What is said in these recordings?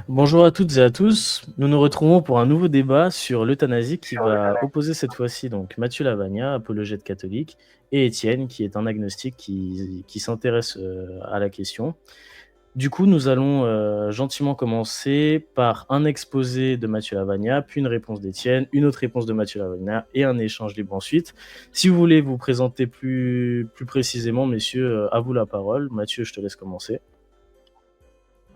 Bonjour à toutes et à tous. Nous nous retrouvons pour un nouveau débat sur l'euthanasie qui va opposer cette fois-ci donc Mathieu Lavagna, apologète catholique, et Étienne, qui est un agnostique qui s'intéresse à la question. Du coup, nous allons gentiment commencer par un exposé de Mathieu Lavagna, puis une réponse d'Étienne, une autre réponse de Mathieu Lavagna et un échange libre ensuite. Si vous voulez vous présenter plus précisément, messieurs, à vous la parole. Mathieu, je te laisse commencer.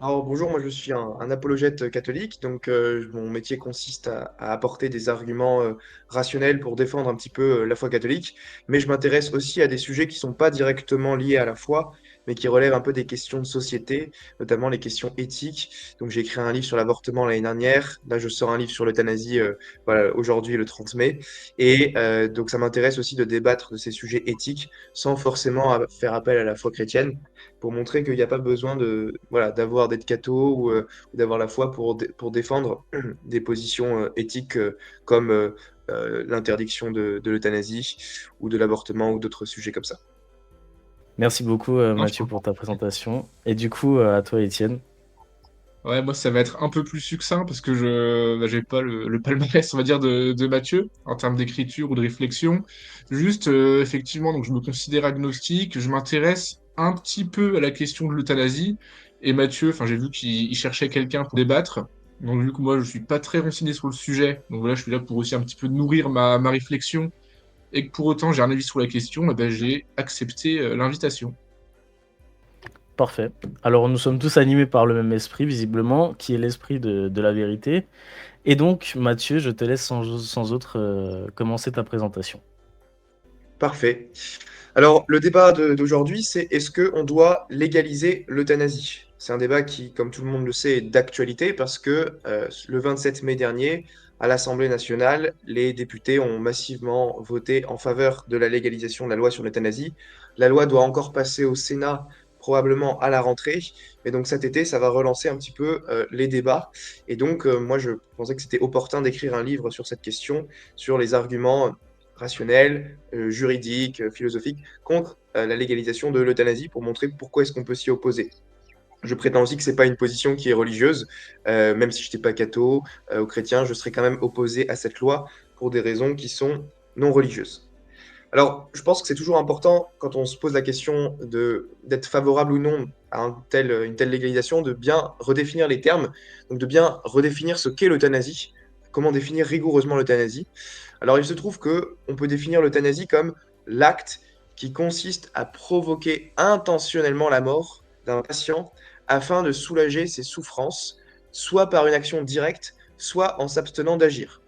Alors bonjour, moi je suis un apologète catholique, donc mon métier consiste à apporter des arguments rationnels pour défendre un petit peu la foi catholique, mais je m'intéresse aussi à des sujets qui sont pas directement liés à la foi, mais qui relèvent un peu des questions de société, notamment les questions éthiques. Donc j'ai écrit un livre sur l'avortement l'année dernière, là je sors un livre sur l'euthanasie voilà, aujourd'hui le 30 mai, et donc ça m'intéresse aussi de débattre de ces sujets éthiques sans forcément faire appel à la foi chrétienne pour montrer qu'il n'y a pas besoin de, voilà, d'être catho ou d'avoir la foi pour défendre des positions éthiques comme l'interdiction de l'euthanasie ou de l'avortement ou d'autres sujets comme ça. Merci beaucoup, Non, je Mathieu, pour comprends. ta présentation. Et du coup, à toi, Étienne. Ouais, moi, ça va être un peu plus succinct parce que j'ai pas le palmarès, on va dire, de Mathieu en termes d'écriture ou de réflexion. Juste, effectivement, donc je me considère agnostique, je m'intéresse un petit peu à la question de l'euthanasie. Et Mathieu, enfin, j'ai vu qu'il cherchait quelqu'un pour débattre. Donc, vu que moi, je suis pas très renseigné sur le sujet, donc voilà, je suis là pour aussi un petit peu nourrir ma réflexion et que pour autant j'ai un avis sur la question, eh ben, j'ai accepté l'invitation. Parfait. Alors, nous sommes tous animés par le même esprit, visiblement, qui est l'esprit de la vérité. Et donc, Mathieu, je te laisse sans autre commencer ta présentation. Parfait. Alors, le débat d'aujourd'hui, c'est est-ce qu'on doit légaliser l'euthanasie? C'est un débat qui, comme tout le monde le sait, est d'actualité parce que le 27 mai dernier, à l'Assemblée nationale, les députés ont massivement voté en faveur de la légalisation de la loi sur l'euthanasie. La loi doit encore passer au Sénat, probablement à la rentrée, mais donc cet été, ça va relancer un petit peu les débats. Et donc, moi, je pensais que c'était opportun d'écrire un livre sur cette question, sur les arguments rationnels, juridiques, philosophiques, contre la légalisation de l'euthanasie pour montrer pourquoi est-ce qu'on peut s'y opposer. Je prétends aussi que c'est pas une position qui est religieuse, même si je n'étais pas catho ou chrétien, je serais quand même opposé à cette loi pour des raisons qui sont non religieuses. Alors, je pense que c'est toujours important, quand on se pose la question d'être favorable ou non à une telle légalisation, de bien redéfinir les termes, donc de bien redéfinir ce qu'est l'euthanasie, comment définir rigoureusement l'euthanasie. Alors, il se trouve que on peut définir l'euthanasie comme l'acte qui consiste à provoquer intentionnellement la mort d'un patient afin de soulager ses souffrances, soit par une action directe, soit en s'abstenant d'agir.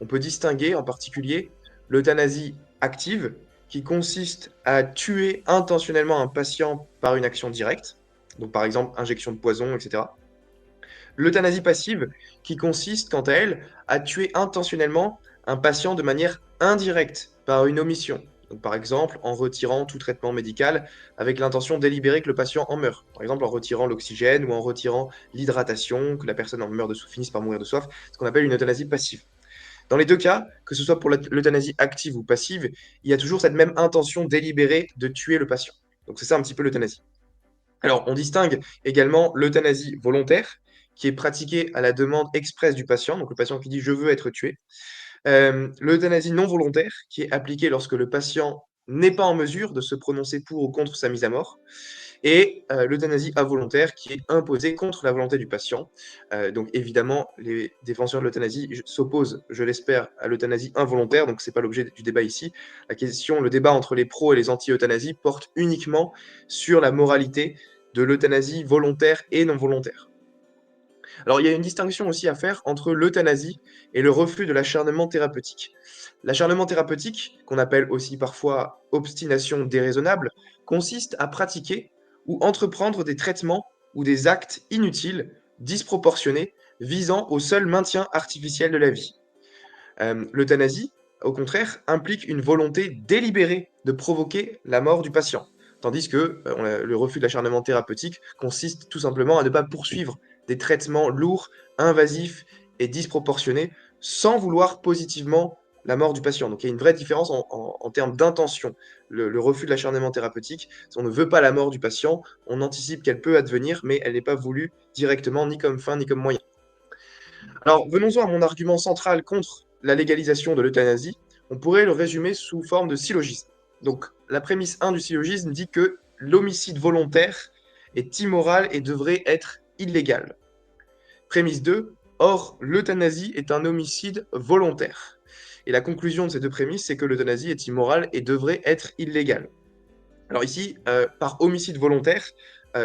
On peut distinguer en particulier l'euthanasie active, qui consiste à tuer intentionnellement un patient par une action directe, donc par exemple injection de poison, etc. L'euthanasie passive, qui consiste, quant à elle, à tuer intentionnellement un patient de manière indirecte, par une omission. Donc, par exemple, en retirant tout traitement médical avec l'intention délibérée que le patient en meure. Par exemple, en retirant l'oxygène ou en retirant l'hydratation, que la personne en meurt finisse par mourir de soif, ce qu'on appelle une euthanasie passive. Dans les deux cas, que ce soit pour l'euthanasie active ou passive, il y a toujours cette même intention délibérée de tuer le patient. Donc c'est ça un petit peu l'euthanasie. Alors on distingue également l'euthanasie volontaire, qui est pratiquée à la demande expresse du patient, donc le patient qui dit je veux être tué. L'euthanasie non volontaire, qui est appliquée lorsque le patient n'est pas en mesure de se prononcer pour ou contre sa mise à mort et l'euthanasie involontaire qui est imposée contre la volonté du patient. Donc évidemment, les défenseurs de l'euthanasie s'opposent, je l'espère, à l'euthanasie involontaire, donc c'est pas l'objet du débat ici. Le débat entre les pros et les anti-euthanasie porte uniquement sur la moralité de l'euthanasie volontaire et non volontaire. Alors, il y a une distinction aussi à faire entre l'euthanasie et le refus de l'acharnement thérapeutique. L'acharnement thérapeutique, qu'on appelle aussi parfois obstination déraisonnable, consiste à pratiquer ou entreprendre des traitements ou des actes inutiles, disproportionnés, visant au seul maintien artificiel de la vie. L'euthanasie, au contraire, implique une volonté délibérée de provoquer la mort du patient. Tandis que le refus de l'acharnement thérapeutique consiste tout simplement à ne pas poursuivre des traitements lourds, invasifs et disproportionnés sans vouloir positivement la mort du patient. Donc il y a une vraie différence en termes d'intention. Le refus de l'acharnement thérapeutique, on ne veut pas la mort du patient, on anticipe qu'elle peut advenir, mais elle n'est pas voulue directement, ni comme fin, ni comme moyen. Alors, venons-en à mon argument central contre la légalisation de l'euthanasie. On pourrait le résumer sous forme de syllogisme. Donc, la prémisse 1 du syllogisme dit que l'homicide volontaire est immoral et devrait être illégal. Prémisse 2, or, l'euthanasie est un homicide volontaire. Et la conclusion de ces deux prémisses, c'est que l'euthanasie est immorale et devrait être illégale. Alors ici, par homicide volontaire,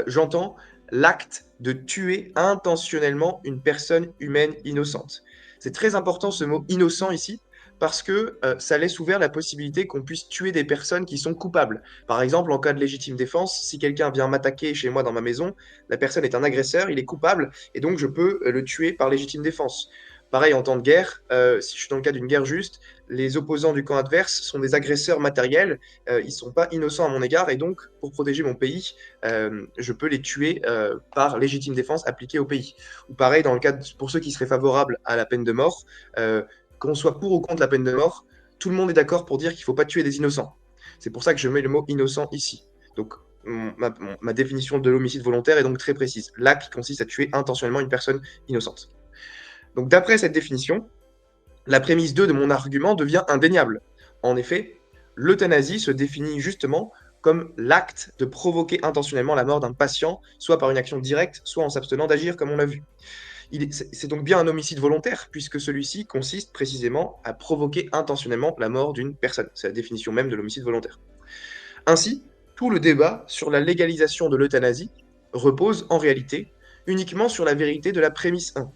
j'entends l'acte de tuer intentionnellement une personne humaine innocente. C'est très important ce mot innocent ici, parce que ça laisse ouvert la possibilité qu'on puisse tuer des personnes qui sont coupables. Par exemple, en cas de légitime défense, si quelqu'un vient m'attaquer chez moi dans ma maison, la personne est un agresseur, il est coupable, et donc je peux le tuer par légitime défense. Pareil, en temps de guerre, si je suis dans le cas d'une guerre juste, les opposants du camp adverse sont des agresseurs matériels, ils ne sont pas innocents à mon égard, et donc, pour protéger mon pays, je peux les tuer par légitime défense appliquée au pays. Ou pareil, dans le cas pour ceux qui seraient favorables à la peine de mort, qu'on soit pour ou contre la peine de mort, tout le monde est d'accord pour dire qu'il ne faut pas tuer des innocents. C'est pour ça que je mets le mot innocent ici. Donc, ma définition de l'homicide volontaire est donc très précise. L'acte qui consiste à tuer intentionnellement une personne innocente. Donc, d'après cette définition, la prémisse 2 de mon argument devient indéniable. En effet, l'euthanasie se définit justement comme l'acte de provoquer intentionnellement la mort d'un patient, soit par une action directe, soit en s'abstenant d'agir, comme on l'a vu. C'est donc bien un homicide volontaire, puisque celui-ci consiste précisément à provoquer intentionnellement la mort d'une personne. C'est la définition même de l'homicide volontaire. Ainsi, tout le débat sur la légalisation de l'euthanasie repose en réalité uniquement sur la vérité de la prémisse 1.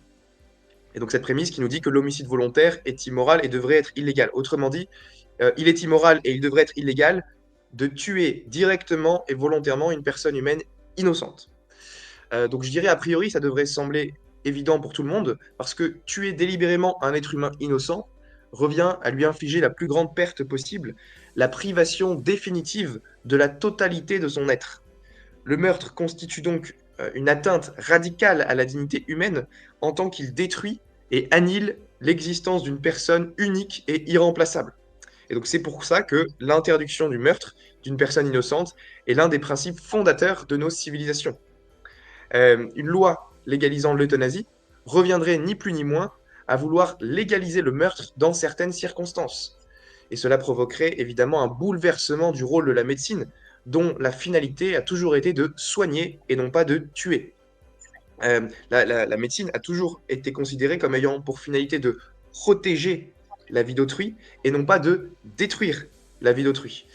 Et donc cette prémisse qui nous dit que l'homicide volontaire est immoral et devrait être illégal. Autrement dit, il est immoral et il devrait être illégal de tuer directement et volontairement une personne humaine innocente. Donc je dirais a priori, ça devrait sembler évident pour tout le monde, parce que tuer délibérément un être humain innocent revient à lui infliger la plus grande perte possible, la privation définitive de la totalité de son être. Le meurtre constitue donc une atteinte radicale à la dignité humaine en tant qu'il détruit et annihile l'existence d'une personne unique et irremplaçable. Et donc c'est pour ça que l'interdiction du meurtre d'une personne innocente est l'un des principes fondateurs de nos civilisations. Une loi légalisant l'euthanasie reviendrait ni plus ni moins à vouloir légaliser le meurtre dans certaines circonstances. Et cela provoquerait évidemment un bouleversement du rôle de la médecine, dont la finalité a toujours été de soigner et non pas de tuer. La médecine a toujours été considérée comme ayant pour finalité de protéger la vie d'autrui et non pas de détruire la vie d'autrui.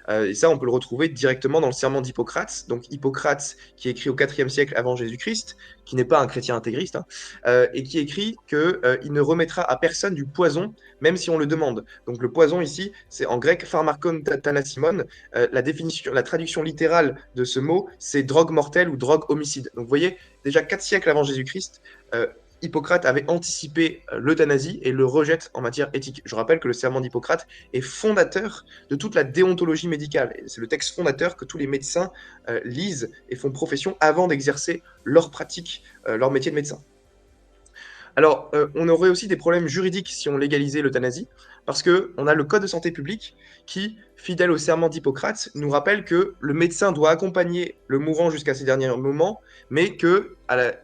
Et ça, on peut le retrouver directement dans le serment d'Hippocrate. Donc Hippocrate, qui est écrit au IVe siècle avant Jésus-Christ, qui n'est pas un chrétien intégriste, hein, et qui écrit qu'il ne remettra à personne du poison, même si on le demande. Donc le poison ici, c'est en grec pharmakon thanasimon. La traduction littérale de ce mot, c'est drogue mortelle ou drogue homicide. Donc vous voyez, déjà 4 siècles avant Jésus-Christ, Hippocrate avait anticipé l'euthanasie et le rejette en matière éthique. Je rappelle que le serment d'Hippocrate est fondateur de toute la déontologie médicale. C'est le texte fondateur que tous les médecins lisent et font profession avant d'exercer leur pratique, leur métier de médecin. Alors, on aurait aussi des problèmes juridiques si on légalisait l'euthanasie, parce qu'on a le Code de santé publique qui, fidèle au serment d'Hippocrate, nous rappelle que le médecin doit accompagner le mourant jusqu'à ses derniers moments, mais qu'il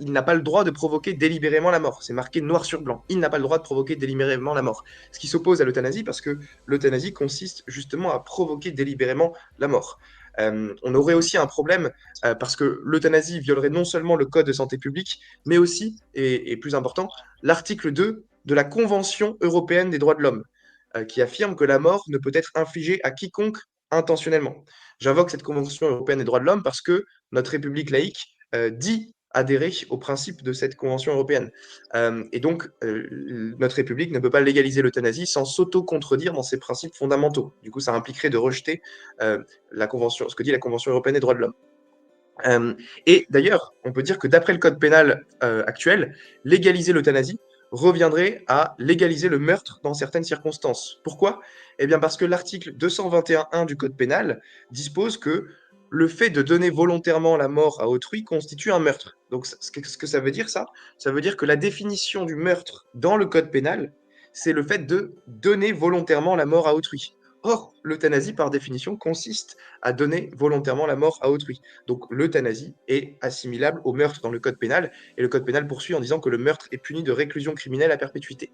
n'a pas le droit de provoquer délibérément la mort. C'est marqué noir sur blanc. Il n'a pas le droit de provoquer délibérément la mort. Ce qui s'oppose à l'euthanasie, parce que l'euthanasie consiste justement à provoquer délibérément la mort. On aurait aussi un problème parce que l'euthanasie violerait non seulement le Code de santé publique, mais aussi, et plus important, l'article 2 de la Convention européenne des droits de l'homme, qui affirme que la mort ne peut être infligée à quiconque intentionnellement. J'invoque cette Convention européenne des droits de l'homme parce que notre République laïque dit adhérer au principe de cette Convention européenne. Et donc, notre République ne peut pas légaliser l'euthanasie sans s'auto-contredire dans ses principes fondamentaux. Du coup, ça impliquerait de rejeter ce que dit la Convention européenne des droits de l'homme. Et d'ailleurs, on peut dire que d'après le code pénal actuel, légaliser l'euthanasie reviendrait à légaliser le meurtre dans certaines circonstances. Pourquoi? Eh bien parce que l'article 221.1 du code pénal dispose que le fait de donner volontairement la mort à autrui constitue un meurtre. Donc ce que ça veut dire, ça veut dire que la définition du meurtre dans le code pénal, c'est le fait de donner volontairement la mort à autrui. Or, l'euthanasie, par définition, consiste à donner volontairement la mort à autrui. Donc, l'euthanasie est assimilable au meurtre dans le code pénal, et le code pénal poursuit en disant que le meurtre est puni de réclusion criminelle à perpétuité.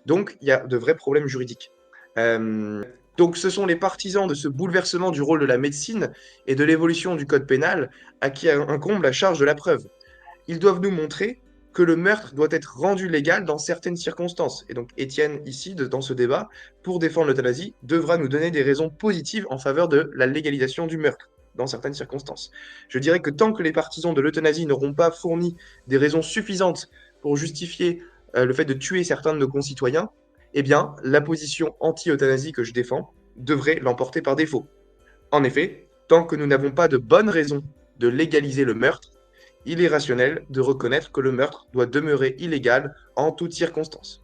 Donc, il y a de vrais problèmes juridiques. Donc, ce sont les partisans de ce bouleversement du rôle de la médecine et de l'évolution du code pénal à qui incombe la charge de la preuve. Ils doivent nous montrer que le meurtre doit être rendu légal dans certaines circonstances. Et donc Étienne, ici, dans ce débat, pour défendre l'euthanasie, devra nous donner des raisons positives en faveur de la légalisation du meurtre dans certaines circonstances. Je dirais que tant que les partisans de l'euthanasie n'auront pas fourni des raisons suffisantes pour justifier le fait de tuer certains de nos concitoyens, eh bien, la position anti-euthanasie que je défends devrait l'emporter par défaut. En effet, tant que nous n'avons pas de bonnes raisons de légaliser le meurtre, il est rationnel de reconnaître que le meurtre doit demeurer illégal en toutes circonstances.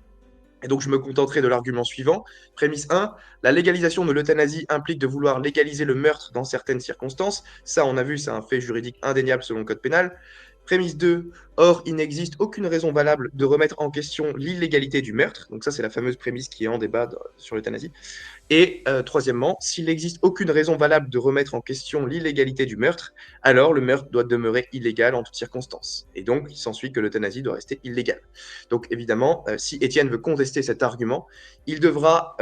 Et donc je me contenterai de l'argument suivant. Prémisse 1, la légalisation de l'euthanasie implique de vouloir légaliser le meurtre dans certaines circonstances. Ça, on a vu, c'est un fait juridique indéniable selon le code pénal. Prémisse 2, or il n'existe aucune raison valable de remettre en question l'illégalité du meurtre. Donc ça, c'est la fameuse prémisse qui est en débat sur l'euthanasie. Et troisièmement, s'il n'existe aucune raison valable de remettre en question l'illégalité du meurtre, alors le meurtre doit demeurer illégal en toutes circonstances. Et donc, il s'ensuit que l'euthanasie doit rester illégale. Donc, évidemment, si Étienne veut contester cet argument, il devra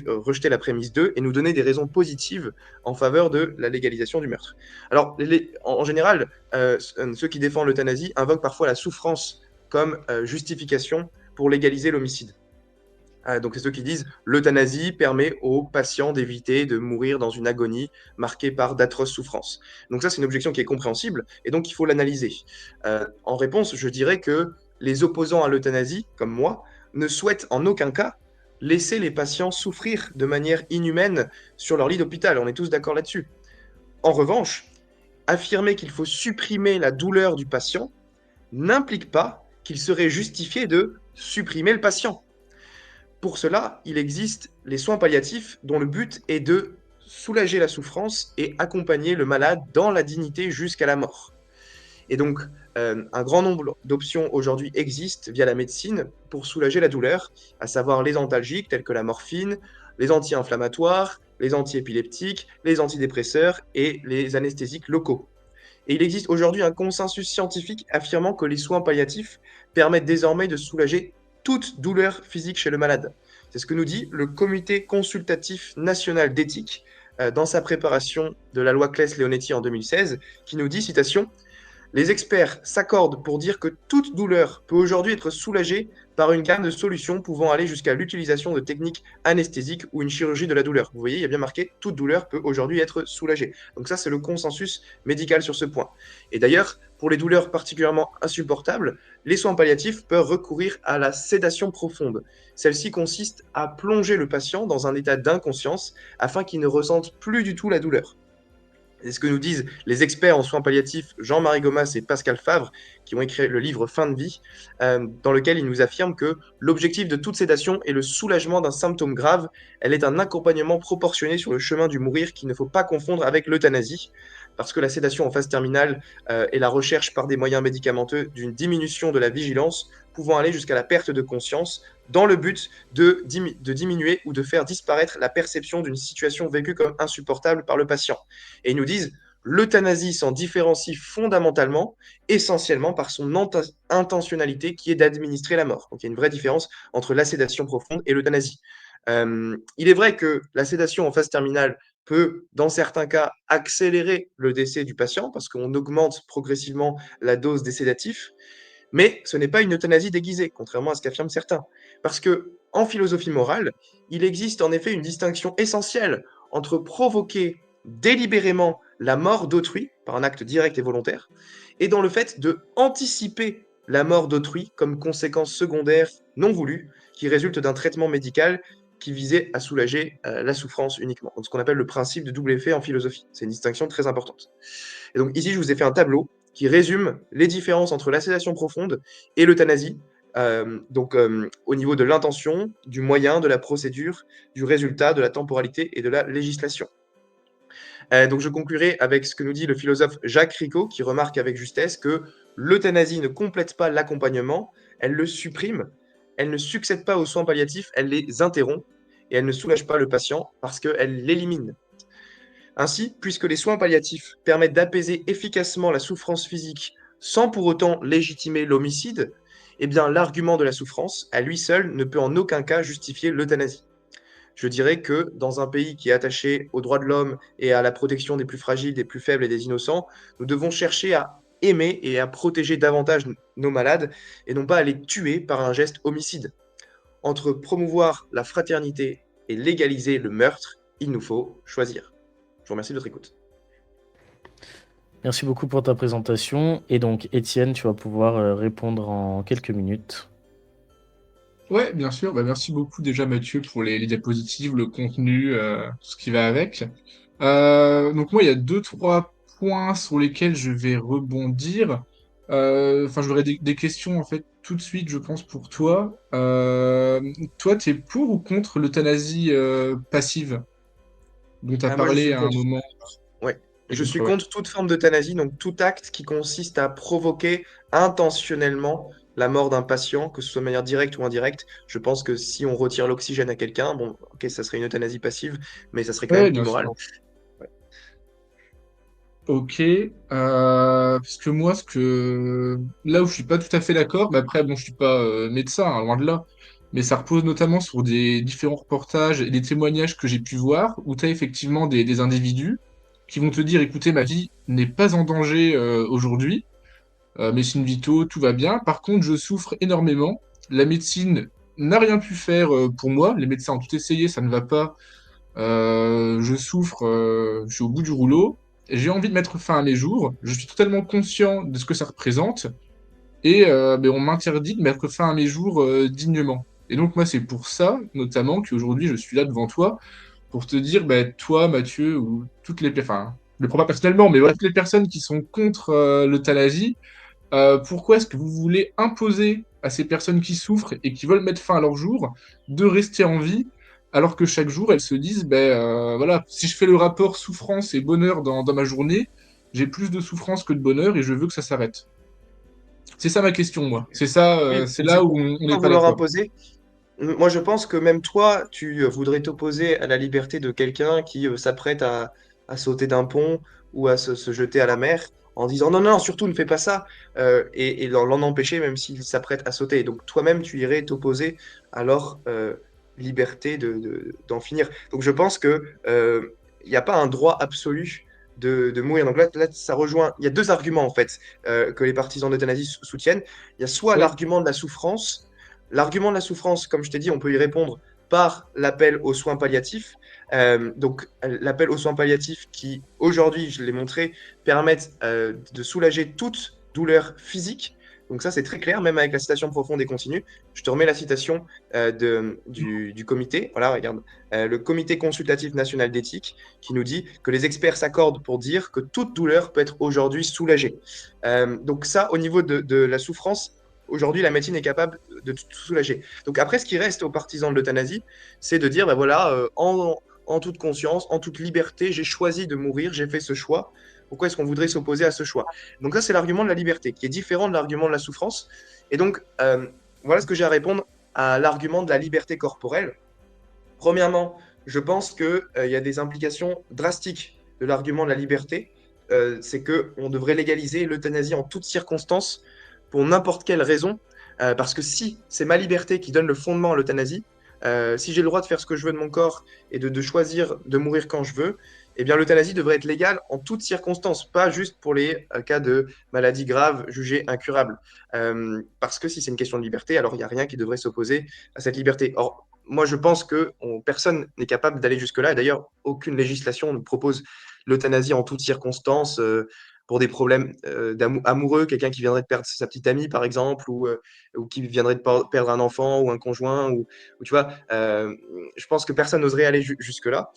rejeter la prémisse 2 et nous donner des raisons positives en faveur de la légalisation du meurtre. Alors, en général, ceux qui défendent l'euthanasie invoquent parfois la souffrance comme justification pour légaliser l'homicide. Donc c'est ceux qui disent l'euthanasie permet aux patients d'éviter de mourir dans une agonie marquée par d'atroces souffrances. Donc ça, c'est une objection qui est compréhensible et donc il faut l'analyser. En réponse, je dirais que les opposants à l'euthanasie, comme moi, ne souhaitent en aucun cas laisser les patients souffrir de manière inhumaine sur leur lit d'hôpital. On est tous d'accord là-dessus. En revanche, affirmer qu'il faut supprimer la douleur du patient n'implique pas qu'il serait justifié de supprimer le patient. Pour cela, il existe les soins palliatifs dont le but est de soulager la souffrance et accompagner le malade dans la dignité jusqu'à la mort. Et donc, un grand nombre d'options aujourd'hui existent via la médecine pour soulager la douleur, à savoir les antalgiques tels que la morphine, les anti-inflammatoires, les antiépileptiques, les antidépresseurs et les anesthésiques locaux. Et il existe aujourd'hui un consensus scientifique affirmant que les soins palliatifs permettent désormais de soulager toute douleur physique chez le malade. C'est ce que nous dit le Comité consultatif national d'éthique dans sa préparation de la loi Claes-Leonetti en 2016, qui nous dit, citation, les experts s'accordent pour dire que toute douleur peut aujourd'hui être soulagée par une gamme de solutions pouvant aller jusqu'à l'utilisation de techniques anesthésiques ou une chirurgie de la douleur. Vous voyez, il y a bien marqué toute douleur peut aujourd'hui être soulagée. Donc ça, c'est le consensus médical sur ce point. Et d'ailleurs, pour les douleurs particulièrement insupportables, les soins palliatifs peuvent recourir à la sédation profonde. Celle-ci consiste à plonger le patient dans un état d'inconscience afin qu'il ne ressente plus du tout la douleur. C'est ce que nous disent les experts en soins palliatifs Jean-Marie Gomas et Pascal Favre, qui ont écrit le livre Fin de vie, dans lequel ils nous affirment que l'objectif de toute sédation est le soulagement d'un symptôme grave. Elle est un accompagnement proportionné sur le chemin du mourir qu'il ne faut pas confondre avec l'euthanasie, parce que la sédation en phase terminale est la recherche par des moyens médicamenteux d'une diminution de la vigilance, pouvant aller jusqu'à la perte de conscience, dans le but de diminuer ou de faire disparaître la perception d'une situation vécue comme insupportable par le patient. Et ils nous disent, l'euthanasie s'en différencie fondamentalement, essentiellement par son intentionnalité qui est d'administrer la mort. Donc il y a une vraie différence entre la sédation profonde et l'euthanasie. Il est vrai que la sédation en phase terminale peut, dans certains cas, accélérer le décès du patient parce qu'on augmente progressivement la dose des sédatifs, mais ce n'est pas une euthanasie déguisée, contrairement à ce qu'affirment certains. Parce que, en philosophie morale, il existe en effet une distinction essentielle entre provoquer délibérément la mort d'autrui, par un acte direct et volontaire, et dans le fait de anticiper la mort d'autrui comme conséquence secondaire non voulue, qui résulte d'un traitement médical qui visait à soulager la souffrance uniquement. Donc, ce qu'on appelle le principe de double effet en philosophie. C'est une distinction très importante. Et donc ici, je vous ai fait un tableau qui résume les différences entre la sédation profonde et l'euthanasie, au niveau de l'intention, du moyen, de la procédure, du résultat, de la temporalité et de la législation. Donc je conclurai avec ce que nous dit le philosophe Jacques Ricot, qui remarque avec justesse que l'euthanasie ne complète pas l'accompagnement, elle le supprime. elle ne succède pas aux soins palliatifs, elle les interrompt et elle ne soulage pas le patient parce qu'elle l'élimine. Ainsi, puisque les soins palliatifs permettent d'apaiser efficacement la souffrance physique sans pour autant légitimer l'homicide, eh bien l'argument de la souffrance, à lui seul, ne peut en aucun cas justifier l'euthanasie. Je dirais que dans un pays qui est attaché aux droits de l'homme et à la protection des plus fragiles, des plus faibles et des innocents, nous devons chercher à aimer et à protéger davantage nos malades et non pas à les tuer par un geste homicide. Entre promouvoir la fraternité et légaliser le meurtre, il nous faut choisir. Je vous remercie de votre écoute. Merci beaucoup pour ta présentation. Et donc, Étienne, tu vas pouvoir répondre en quelques minutes. Ouais, bien sûr. Bah, merci beaucoup déjà Mathieu pour les diapositives, le contenu, tout ce qui va avec. Donc moi, il y a deux, trois points sur lesquels je vais rebondir. Enfin, j'aurais des questions en fait tout de suite, je pense, pour toi. Toi, t'es pour ou contre l'euthanasie passive dont tu as Moi, je parlé suis à un contre. moment? Ouais. T'es Je suis contre, ouais. contre toute forme d'euthanasie, donc tout acte qui consiste à provoquer intentionnellement la mort d'un patient, que ce soit de manière directe ou indirecte. Je pense que si on retire l'oxygène à quelqu'un, bon, ok, ça serait une euthanasie passive, mais ça serait quand Ouais, même bien sûr. immoral. Ouais. Ok, parce que moi, là où je suis pas tout à fait d'accord, mais après, bon, je suis pas médecin, hein, loin de là, mais ça repose notamment sur des différents reportages et des témoignages que j'ai pu voir, où tu as effectivement des individus qui vont te dire, écoutez, ma vie n'est pas en danger aujourd'hui, médecine vitaux, tout va bien. Par contre, je souffre énormément. La médecine n'a rien pu faire pour moi. Les médecins ont tout essayé, ça ne va pas. Je souffre, je suis au bout du rouleau. J'ai envie de mettre fin à mes jours. Je suis totalement conscient de ce que ça représente. Et on m'interdit de mettre fin à mes jours dignement. Et donc, moi, c'est pour ça, notamment, qu'aujourd'hui, je suis là devant toi pour te dire, toi, Mathieu, ou toutes les... Enfin, je le prends pas personnellement, mais voilà, toutes les personnes qui sont contre l'euthanasie, pourquoi est-ce que vous voulez imposer à ces personnes qui souffrent et qui veulent mettre fin à leur jour de rester en vie alors que chaque jour elles se disent voilà, si je fais le rapport souffrance et bonheur dans ma journée, j'ai plus de souffrance que de bonheur et je veux que ça s'arrête. C'est ça ma question, moi. C'est ça, Oui, c'est mais c'est là où pour on pas n'est pas vouloir d'accord. imposer. Moi, je pense que même toi, tu voudrais t'opposer à la liberté de quelqu'un qui s'apprête à sauter d'un pont ou à se jeter à la mer en disant non, non, surtout ne fais pas ça, et l'en empêcher même s'il s'apprête à sauter. Donc toi-même, tu irais t'opposer à leur liberté d'en finir. Donc je pense que il n'y a pas un droit absolu de mourir. Donc là, ça rejoint. Il y a deux arguments en fait que les partisans d'euthanasie soutiennent. Il y a soit Oui, l'argument de la souffrance. L'argument de la souffrance, comme je t'ai dit, on peut y répondre par l'appel aux soins palliatifs. Donc, l'appel aux soins palliatifs qui, aujourd'hui, je l'ai montré, permettent de soulager toute douleur physique. Donc ça, c'est très clair, même avec la citation profonde et continue. Je te remets la citation du comité. Voilà, regarde. Le comité consultatif national d'éthique qui nous dit que les experts s'accordent pour dire que toute douleur peut être aujourd'hui soulagée. Donc ça, au niveau de la souffrance, aujourd'hui, la médecine est capable de tout soulager. Donc après, ce qui reste aux partisans de l'euthanasie, c'est de dire, ben voilà, en toute conscience, en toute liberté, j'ai choisi de mourir, j'ai fait ce choix. Pourquoi est-ce qu'on voudrait s'opposer à ce choix? Donc ça, c'est l'argument de la liberté, qui est différent de l'argument de la souffrance. Et donc, voilà ce que j'ai à répondre à l'argument de la liberté corporelle. Premièrement, je pense qu'il y a des implications drastiques de l'argument de la liberté. C'est qu'on devrait légaliser l'euthanasie en toutes circonstances, pour n'importe quelle raison. Parce que si c'est ma liberté qui donne le fondement à l'euthanasie, si j'ai le droit de faire ce que je veux de mon corps et de choisir de mourir quand je veux, eh bien l'euthanasie devrait être légale en toutes circonstances, pas juste pour les cas de maladies graves jugées incurables. Parce que si c'est une question de liberté, alors il n'y a rien qui devrait s'opposer à cette liberté. Or, moi, je pense que personne n'est capable d'aller jusque-là. Et d'ailleurs, aucune législation ne propose l'euthanasie en toutes circonstances pour des problèmes amoureux, quelqu'un qui viendrait de perdre sa petite amie, par exemple, ou qui viendrait de perdre un enfant ou un conjoint, ou tu vois, je pense que personne n'oserait aller jusque-là.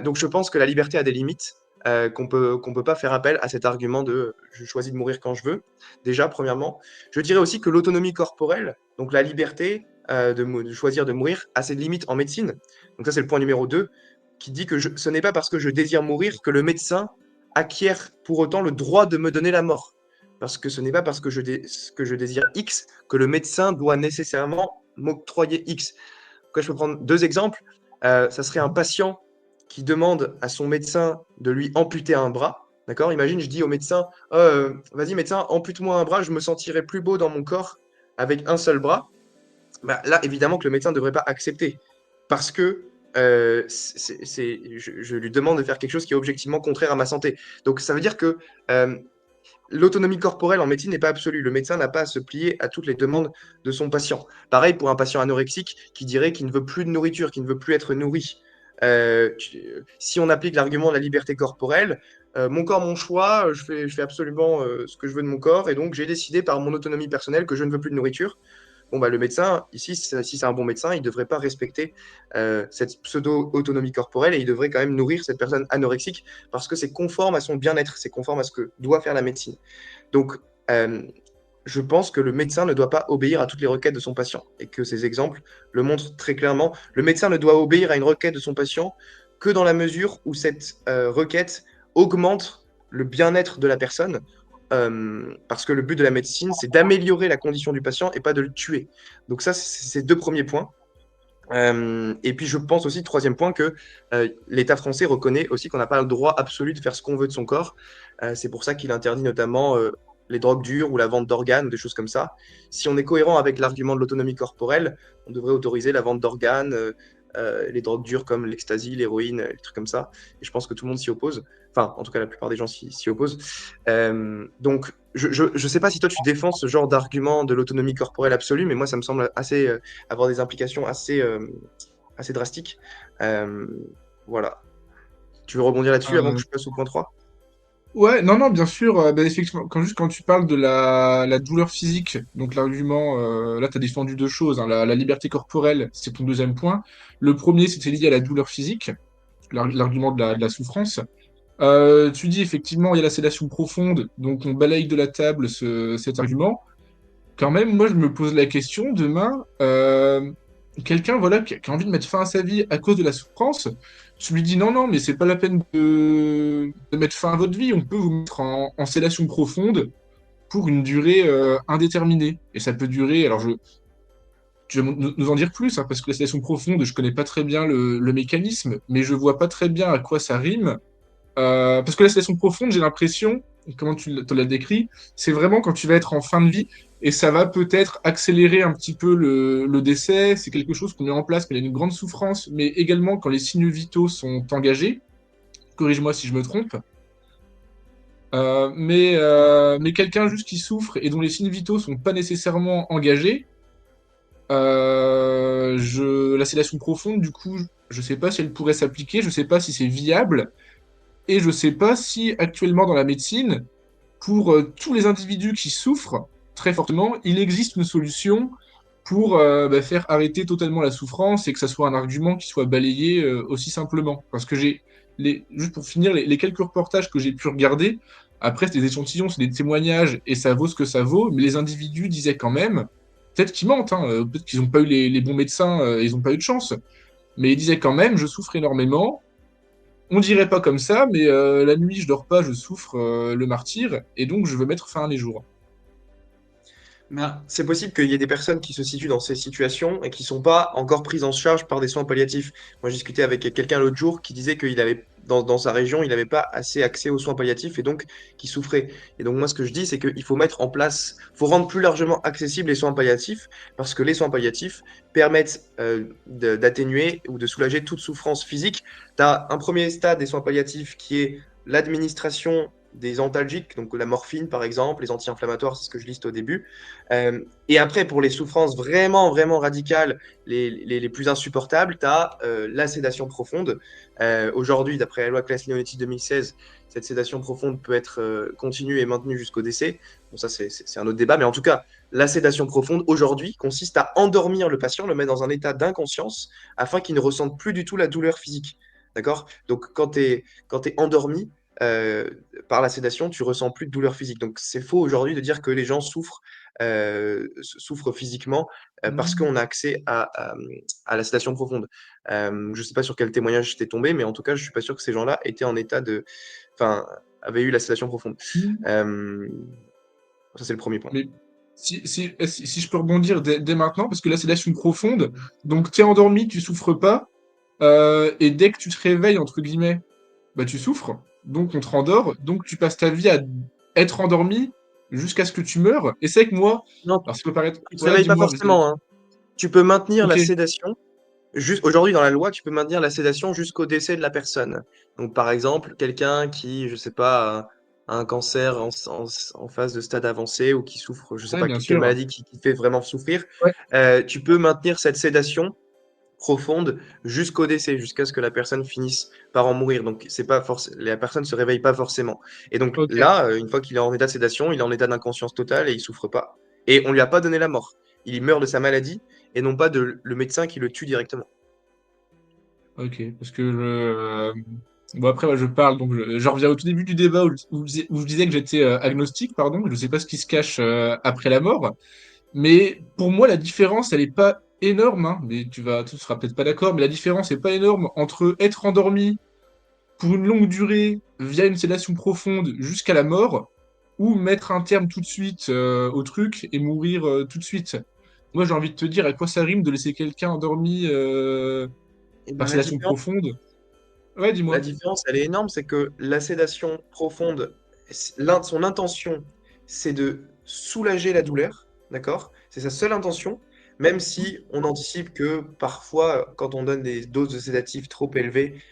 Donc, je pense que la liberté a des limites. Qu'on peut pas faire appel à cet argument de je choisis de mourir quand je veux. Déjà, premièrement, je dirais aussi que l'autonomie corporelle, donc la liberté de choisir de mourir, a ses limites en médecine. Donc ça, c'est le point numéro 2, qui dit que ce n'est pas parce que je désire mourir que le médecin acquiert pour autant le droit de me donner la mort. Parce que ce n'est pas parce que que je désire X que le médecin doit nécessairement m'octroyer X. Donc là, je peux prendre 2 exemples. Ça serait un patient qui demande à son médecin de lui amputer un bras. D'accord? Imagine, je dis au médecin, vas-y médecin, ampute-moi un bras, je me sentirai plus beau dans mon corps avec un seul bras. Bah, là, évidemment que le médecin ne devrait pas accepter parce que je lui demande de faire quelque chose qui est objectivement contraire à ma santé. Donc ça veut dire que l'autonomie corporelle en médecine n'est pas absolue. Le médecin n'a pas à se plier à toutes les demandes de son patient. Pareil pour un patient anorexique qui dirait qu'il ne veut plus de nourriture, qu'il ne veut plus être nourri. Si on applique l'argument de la liberté corporelle, mon corps, mon choix, je fais absolument ce que je veux de mon corps, et donc j'ai décidé par mon autonomie personnelle que je ne veux plus de nourriture. Bon, bah, le médecin, ici, si c'est un bon médecin, il ne devrait pas respecter cette pseudo-autonomie corporelle et il devrait quand même nourrir cette personne anorexique parce que c'est conforme à son bien-être, c'est conforme à ce que doit faire la médecine. Donc, je pense que le médecin ne doit pas obéir à toutes les requêtes de son patient et que ces exemples le montrent très clairement. Le médecin ne doit obéir à une requête de son patient que dans la mesure où cette requête augmente le bien-être de la personne, parce que le but de la médecine, c'est d'améliorer la condition du patient et pas de le tuer. Donc ça, c'est ces 2 premiers points. Et puis je pense aussi, troisième point, que l'État français reconnaît aussi qu'on n'a pas le droit absolu de faire ce qu'on veut de son corps. C'est pour ça qu'il interdit notamment les drogues dures ou la vente d'organes ou des choses comme ça. Si on est cohérent avec l'argument de l'autonomie corporelle, on devrait autoriser la vente d'organes, les drogues dures comme l'ecstasy, l'héroïne, les trucs comme ça. Et je pense que tout le monde s'y oppose. Enfin, en tout cas, la plupart des gens s'y opposent. Donc, je sais pas si toi tu défends ce genre d'argument de l'autonomie corporelle absolue, mais moi ça me semble assez avoir des implications assez drastiques. Euh, voilà. Tu veux rebondir là-dessus avant que Euh, je passe au point 3? Ouais, non, non, bien sûr. Ben, effectivement, quand tu parles de la douleur physique, donc l'argument, là, tu as défendu deux choses, hein, la liberté corporelle, c'est ton deuxième point. Le premier, c'était lié à la douleur physique, l'argument de la souffrance. Tu dis effectivement, il y a la sédation profonde, donc on balaye de la table cet argument. Quand même, moi, je me pose la question, demain, quelqu'un voilà, qui a envie de mettre fin à sa vie à cause de la souffrance, tu lui dis non, non, mais c'est pas la peine de mettre fin à votre vie, on peut vous mettre en sédation profonde pour une durée indéterminée. Et ça peut durer, alors tu vas nous en dire plus, hein, parce que la sédation profonde, je connais pas très bien le mécanisme, mais je vois pas très bien à quoi ça rime. Parce que la sédation profonde, j'ai l'impression, comment tu te l'as décrit, c'est vraiment quand tu vas être en fin de vie et ça va peut-être accélérer un petit peu le décès. C'est quelque chose qu'on met en place quand il y a une grande souffrance, mais également quand les signes vitaux sont engagés. Corrige-moi si je me trompe. Mais quelqu'un juste qui souffre et dont les signes vitaux sont pas nécessairement engagés, la sédation profonde, du coup, je sais pas si elle pourrait s'appliquer, je sais pas si c'est viable. Et je ne sais pas si actuellement dans la médecine, pour tous les individus qui souffrent très fortement, il existe une solution pour faire arrêter totalement la souffrance et que ça soit un argument qui soit balayé aussi simplement. Parce que juste pour finir, les quelques reportages que j'ai pu regarder, après c'est des échantillons, c'est des témoignages et ça vaut ce que ça vaut, mais les individus disaient quand même, peut-être qu'ils mentent, hein, peut-être qu'ils n'ont pas eu les bons médecins, ils n'ont pas eu de chance, mais ils disaient quand même, je souffre énormément, on dirait pas comme ça, mais la nuit, je dors pas, je souffre le martyr, et donc je veux mettre fin à mes jours. C'est possible qu'il y ait des personnes qui se situent dans ces situations et qui ne sont pas encore prises en charge par des soins palliatifs. Moi, j'ai discuté avec quelqu'un l'autre jour qui disait qu'il avait, dans sa région, il n'avait pas assez accès aux soins palliatifs et donc qui souffrait. Et donc, moi, ce que je dis, c'est qu'il faut mettre en place, faut rendre plus largement accessibles les soins palliatifs parce que les soins palliatifs permettent d'atténuer ou de soulager toute souffrance physique. Tu as un premier stade des soins palliatifs qui est l'administration des antalgiques, donc la morphine par exemple, les anti-inflammatoires, c'est ce que je liste au début. Et après, pour les souffrances vraiment, vraiment radicales, les plus insupportables, tu as la sédation profonde. Aujourd'hui, d'après la loi Claes-Leonetti 2016, cette sédation profonde peut être continue et maintenue jusqu'au décès. Bon, ça, c'est un autre débat, mais en tout cas, la sédation profonde, aujourd'hui, consiste à endormir le patient, le mettre dans un état d'inconscience, afin qu'il ne ressente plus du tout la douleur physique. D'accord? Donc, quand tu es endormi, euh, par la sédation, tu ressens plus de douleur physique. Donc c'est faux aujourd'hui de dire que les gens souffrent physiquement parce Mhm. qu'on a accès à la sédation profonde. Je ne sais pas sur quel témoignage t'es tombé, mais en tout cas, je suis pas sûr que ces gens-là étaient en état de, enfin, avaient eu la sédation profonde. Mhm. Euh, Ça c'est le premier point. si je peux rebondir dès maintenant, parce que la sédation profonde, donc tu es endormi, tu souffres pas, et dès que tu te réveilles, entre guillemets, bah tu souffres, donc on te rendort, donc tu passes ta vie à être endormi jusqu'à ce que tu meurs. Et c'est vrai que moi, Non, alors ça peut paraître. tu te Ouais, réveilles pas dis-moi, vas-y. forcément, hein. Tu peux maintenir Ok, la sédation. Aujourd'hui, dans la loi, tu peux maintenir la sédation jusqu'au décès de la personne. Donc, par exemple, quelqu'un qui, je sais pas, a un cancer en phase de stade avancé ou qui souffre, je sais ouais, pas bien quelle sûr. maladie qui fait vraiment souffrir, Ouais, tu peux maintenir cette sédation profonde jusqu'au décès, jusqu'à ce que la personne finisse par en mourir. Donc, c'est pas la personne se réveille pas forcément. Et donc ok. là, une fois qu'il est en état de sédation, il est en état d'inconscience totale et il souffre pas. Et on lui a pas donné la mort. Il meurt de sa maladie et non pas de le médecin qui le tue directement. Ok, parce que bon après ouais, je parle donc je reviens au tout début du débat où je disais que j'étais agnostique, pardon, je sais pas ce qui se cache après la mort, mais pour moi la différence elle est pas énorme, hein, mais tu seras peut-être pas d'accord, mais la différence est pas énorme entre être endormi pour une longue durée via une sédation profonde jusqu'à la mort ou mettre un terme tout de suite au truc et mourir tout de suite. Moi j'ai envie de te dire à quoi ça rime de laisser quelqu'un endormi Et ben, par sédation profonde. Ouais, la dis-moi. différence, elle est énorme, c'est que la sédation profonde, son intention, c'est de soulager la douleur, d'accord? C'est sa seule intention, même si on anticipe que parfois, quand on donne des doses de sédatifs trop élevées,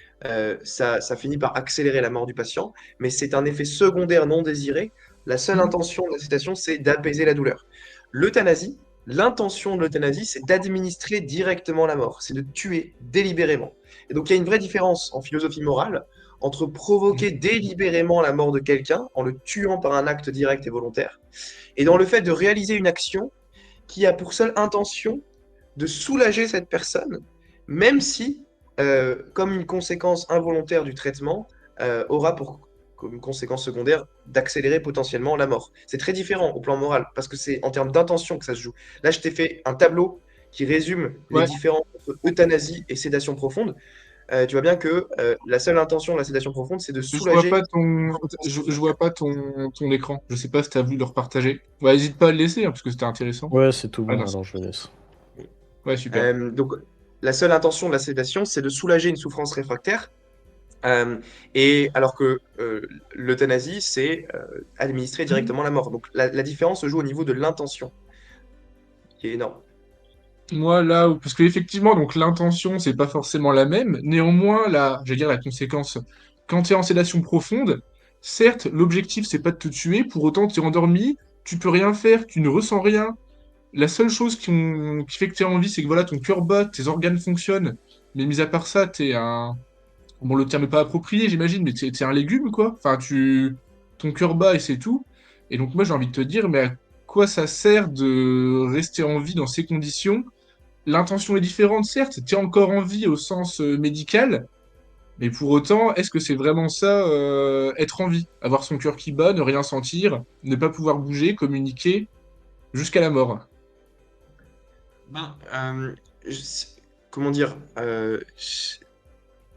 ça finit par accélérer la mort du patient, mais c'est un effet secondaire non désiré. La seule Mhm. intention de la sédation, c'est d'apaiser la douleur. L'euthanasie, l'intention de l'euthanasie, c'est d'administrer directement la mort, c'est de tuer délibérément. Et donc il y a une vraie différence en philosophie morale entre provoquer délibérément la mort de quelqu'un en le tuant par un acte direct et volontaire, et dans le fait de réaliser une action qui a pour seule intention de soulager cette personne, même si, comme une conséquence involontaire du traitement, aura pour comme conséquence secondaire d'accélérer potentiellement la mort. C'est très différent au plan moral, parce que c'est en termes d'intention que ça se joue. Là, je t'ai fait un tableau qui résume les Ouais, différences entre euthanasie et sédation profonde. Tu vois bien que la seule intention de la sédation profonde, c'est de je vois soulager pas je vois pas ton écran. Je sais pas si t'as voulu le repartager. Ouais, hésite pas à le laisser, hein, parce que c'était intéressant. Ouais, c'est tout Ah bon, non, alors je laisse. ouais, super. Donc, la seule intention de la sédation, c'est de soulager une souffrance réfractaire. Et alors que l'euthanasie, c'est administrer Mhm. directement la mort. Donc, la différence se joue au niveau de l'intention, qui est énorme. Moi, là, parce que effectivement, donc l'intention, c'est pas forcément la même. Néanmoins, j'allais dire la conséquence, quand tu es en sédation profonde, certes, l'objectif, c'est pas de te tuer, pour autant, tu es endormi, tu peux rien faire, tu ne ressens rien. La seule chose qui fait que tu as envie, c'est que voilà, ton cœur bat, tes organes fonctionnent. Mais mis à part ça, t'es un. Bon, le terme n'est pas approprié, j'imagine, mais t'es un légume, quoi. Enfin, ton cœur bat et c'est tout. Et donc, moi, j'ai envie de te dire, mais à quoi ça sert de rester en vie dans ces conditions? L'intention est différente, certes, tu es encore en vie au sens médical, mais pour autant, est-ce que c'est vraiment ça, être en vie? Avoir son cœur qui bat, ne rien sentir, ne pas pouvoir bouger, communiquer, jusqu'à la mort. Ben, je- comment dire,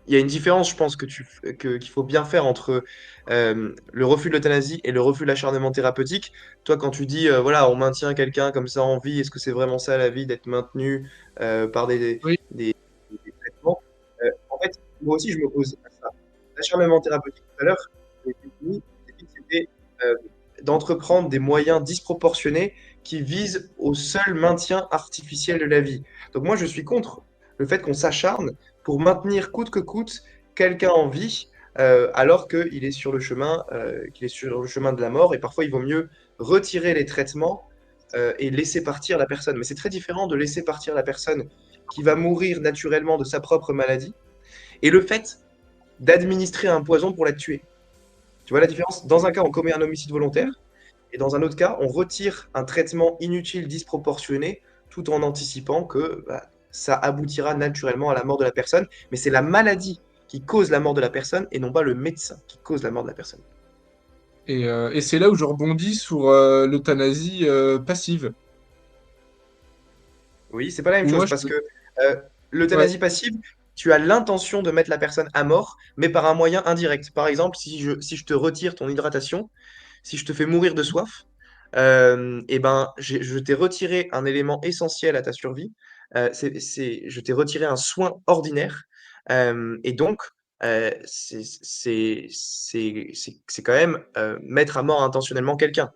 il y a une différence, je pense, qu'il faut bien faire entre le refus de l'euthanasie et le refus de l'acharnement thérapeutique. Toi, quand tu dis, voilà, on maintient quelqu'un comme ça en vie, est-ce que c'est vraiment ça la vie, d'être maintenu par Oui, des traitements? En fait, moi aussi, je me pose ça. L'acharnement thérapeutique, tout à l'heure, j'ai dit que c'était euh, d'entreprendre des moyens disproportionnés qui visent au seul maintien artificiel de la vie. Donc moi, je suis contre le fait qu'on s'acharne pour maintenir coûte que coûte quelqu'un en vie alors qu'il est sur le chemin de la mort. Et parfois, il vaut mieux retirer les traitements et laisser partir la personne. Mais c'est très différent de laisser partir la personne qui va mourir naturellement de sa propre maladie et le fait d'administrer un poison pour la tuer. Tu vois la différence? Dans un cas, on commet un homicide volontaire et dans un autre cas, on retire un traitement inutile, disproportionné, tout en anticipant que ça aboutira naturellement à la mort de la personne. Mais c'est la maladie qui cause la mort de la personne et non pas le médecin qui cause la mort de la personne. et c'est là où je rebondis sur l'euthanasie passive. Oui, c'est pas la même Où moi, chose je... parce que Ouais, l'euthanasie passive, tu as l'intention de mettre la personne à mort, mais par un moyen indirect. Par exemple, si je te retire ton hydratation, si je te fais mourir de soif, eh ben, je t'ai retiré un élément essentiel à ta survie. Je t'ai retiré un soin ordinaire. Et donc, c'est quand même mettre à mort intentionnellement quelqu'un.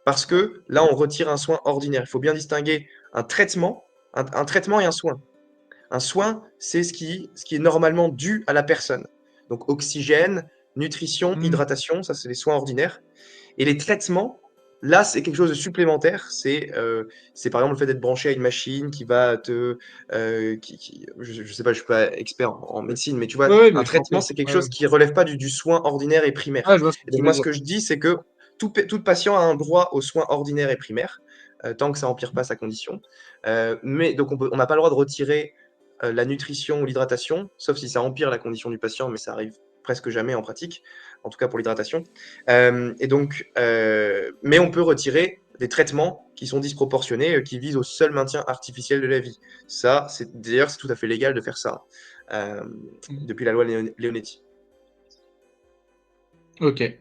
Parce que là, on retire un soin ordinaire. Il faut bien distinguer un traitement, un traitement et un soin. Un soin, c'est ce qui est normalement dû à la personne. Donc oxygène, nutrition, Hmm. hydratation, ça c'est les soins ordinaires. Et les traitements, là, c'est quelque chose de supplémentaire. C'est par exemple le fait d'être branché à une machine qui va te, je sais pas, je suis pas expert en médecine, mais tu vois, Ouais, un mais je traitement, tentais. c'est quelque Ouais, ouais. chose qui relève pas du soin ordinaire et Ah, primaire. je vois ce que Et tu donc veux moi, ce dire. que je dis, c'est que tout patient a un droit aux soins ordinaires et primaires, tant que ça empire pas sa condition. Mais donc on n'a pas le droit de retirer la nutrition ou l'hydratation, sauf si ça empire la condition du patient, mais ça arrive presque jamais en pratique, en tout cas pour l'hydratation. Mais on peut retirer des traitements qui sont disproportionnés, qui visent au seul maintien artificiel de la vie. Ça, d'ailleurs, c'est tout à fait légal de faire ça, euh, Hmm. depuis la loi Leonetti. Ok. Et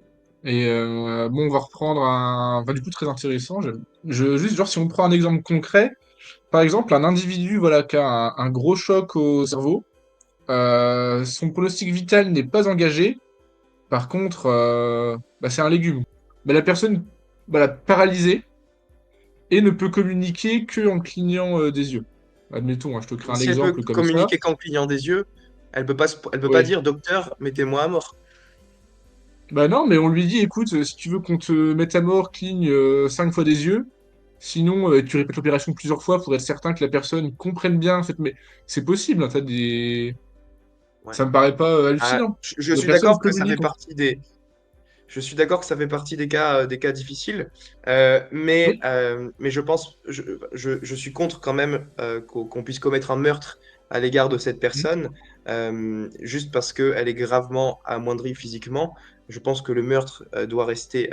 bon, on va reprendre un. Enfin, du coup, très intéressant. Juste, genre, si on prend un exemple concret, par exemple, un individu voilà, qui a un gros choc au cerveau, son pronostic vital n'est pas engagé. Par contre, bah, c'est un légume. Bah, la personne voilà, paralysée et ne peut communiquer que en clignant des yeux. Admettons, hein, je te crée un Si elle peut exemple comme ça. communiquer qu'en clignant des yeux, elle peut pas Oui. dire docteur, mettez-moi à mort. Bah non, mais on lui dit, écoute, si tu veux qu'on te mette à mort, cligne 5 fois des yeux. Sinon, tu répètes l'opération plusieurs fois pour être certain que la personne comprenne bien. En fait, mais c'est possible, hein, t'as des. Ouais. Ça me paraît pas Ah, hallucinant. je La suis personne d'accord que ça fait communique. partie des, Je suis d'accord que ça fait partie des cas difficiles, Oui. mais je pense, je suis contre quand même qu'on puisse commettre un meurtre à l'égard de cette Mhm. personne, juste parce qu'elle est gravement amoindrie physiquement. Je pense que le meurtre doit rester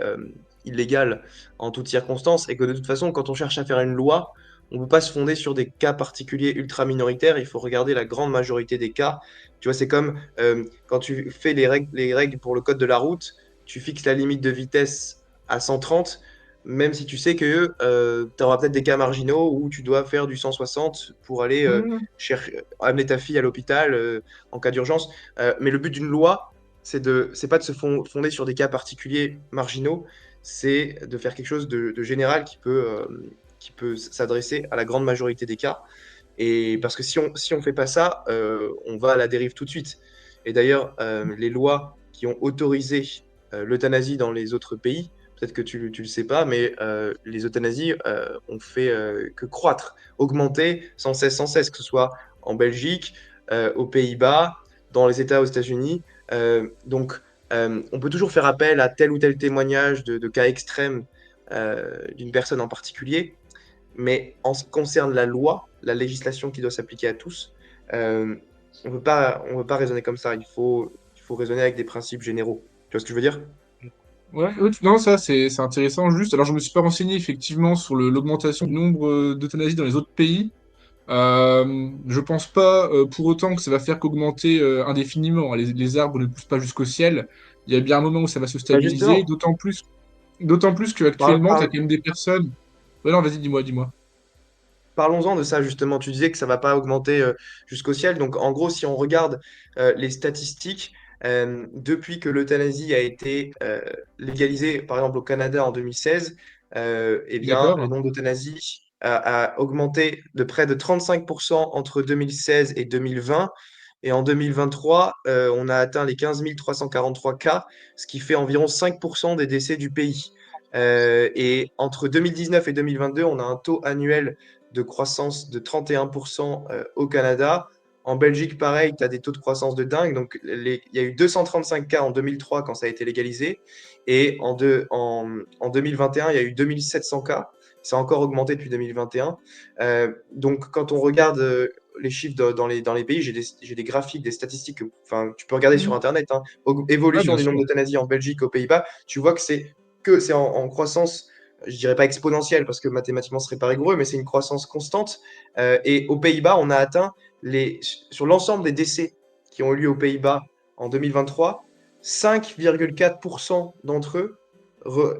illégal en toutes circonstances et que de toute façon, quand on cherche à faire une loi, on ne peut pas se fonder sur des cas particuliers ultra minoritaires, il faut regarder la grande majorité des cas. Tu vois, c'est comme quand tu fais les règles pour le code de la route, tu fixes la limite de vitesse à 130, même si tu sais que tu auras peut-être des cas marginaux où tu dois faire du 160 pour aller Mhm. amener ta fille à l'hôpital en cas d'urgence. Mais le but d'une loi, c'est pas de se fonder sur des cas particuliers marginaux, c'est de faire quelque chose de général qui peut s'adresser à la grande majorité des cas. Et parce que si on fait pas ça, on va à la dérive tout de suite. Et d'ailleurs, les lois qui ont autorisé l'euthanasie dans les autres pays, peut-être que tu le sais pas, mais les euthanasies ont fait que croître, augmenter sans cesse, que ce soit en Belgique, aux Pays-Bas, dans les États aux États-Unis. Donc, on peut toujours faire appel à tel ou tel témoignage de cas extrêmes d'une personne en particulier, mais en ce qui concerne la loi, la législation qui doit s'appliquer à tous, euh, on peut pas raisonner comme ça. Il faut raisonner avec des principes généraux. Tu vois ce que je veux dire? Ouais, ouais, non, ça c'est intéressant. Juste, alors je me suis pas renseigné effectivement sur l'augmentation du nombre d'euthanasies dans les autres pays. Je pense pas pour autant que ça va faire qu'augmenter indéfiniment. Les arbres ne poussent pas jusqu'au ciel. Il y a bien un moment où ça va se Bah stabiliser, justement, d'autant plus parle- qu'actuellement, tu as parle- quand même des personnes. Ouais, non, vas-y, dis-moi. parlons-en de ça justement. Tu disais que ça va pas augmenter jusqu'au ciel. Donc en gros, si on regarde les statistiques, depuis que l'euthanasie a été légalisée, par exemple au Canada en 2016, eh bien, le D'accord. nombre d'euthanasies a augmenté de près de 35% entre 2016 et 2020. Et en 2023, on a atteint les 15 343 cas, ce qui fait environ 5% des décès du pays. Et entre 2019 et 2022, on a un taux annuel de croissance de 31% au Canada. En Belgique, pareil, tu as des taux de croissance de dingue. Donc, il y a eu 235 cas en 2003 quand ça a été légalisé. Et en 2021, il y a eu 2700 cas. Ça a encore augmenté depuis 2021. Donc, quand on regarde les chiffres dans les pays, j'ai des graphiques, des statistiques. Enfin, tu peux regarder sur Mhm. Internet. Hein. Ouais, Évolution bien du nombre sûr. d'euthanasies en Belgique, aux Pays-Bas. Tu vois que c'est en croissance, je dirais pas exponentielle parce que mathématiquement ce serait pas rigoureux, mais c'est une croissance constante. Et aux Pays-Bas, on a atteint sur l'ensemble des décès qui ont eu lieu aux Pays-Bas en 2023, 5,4% d'entre eux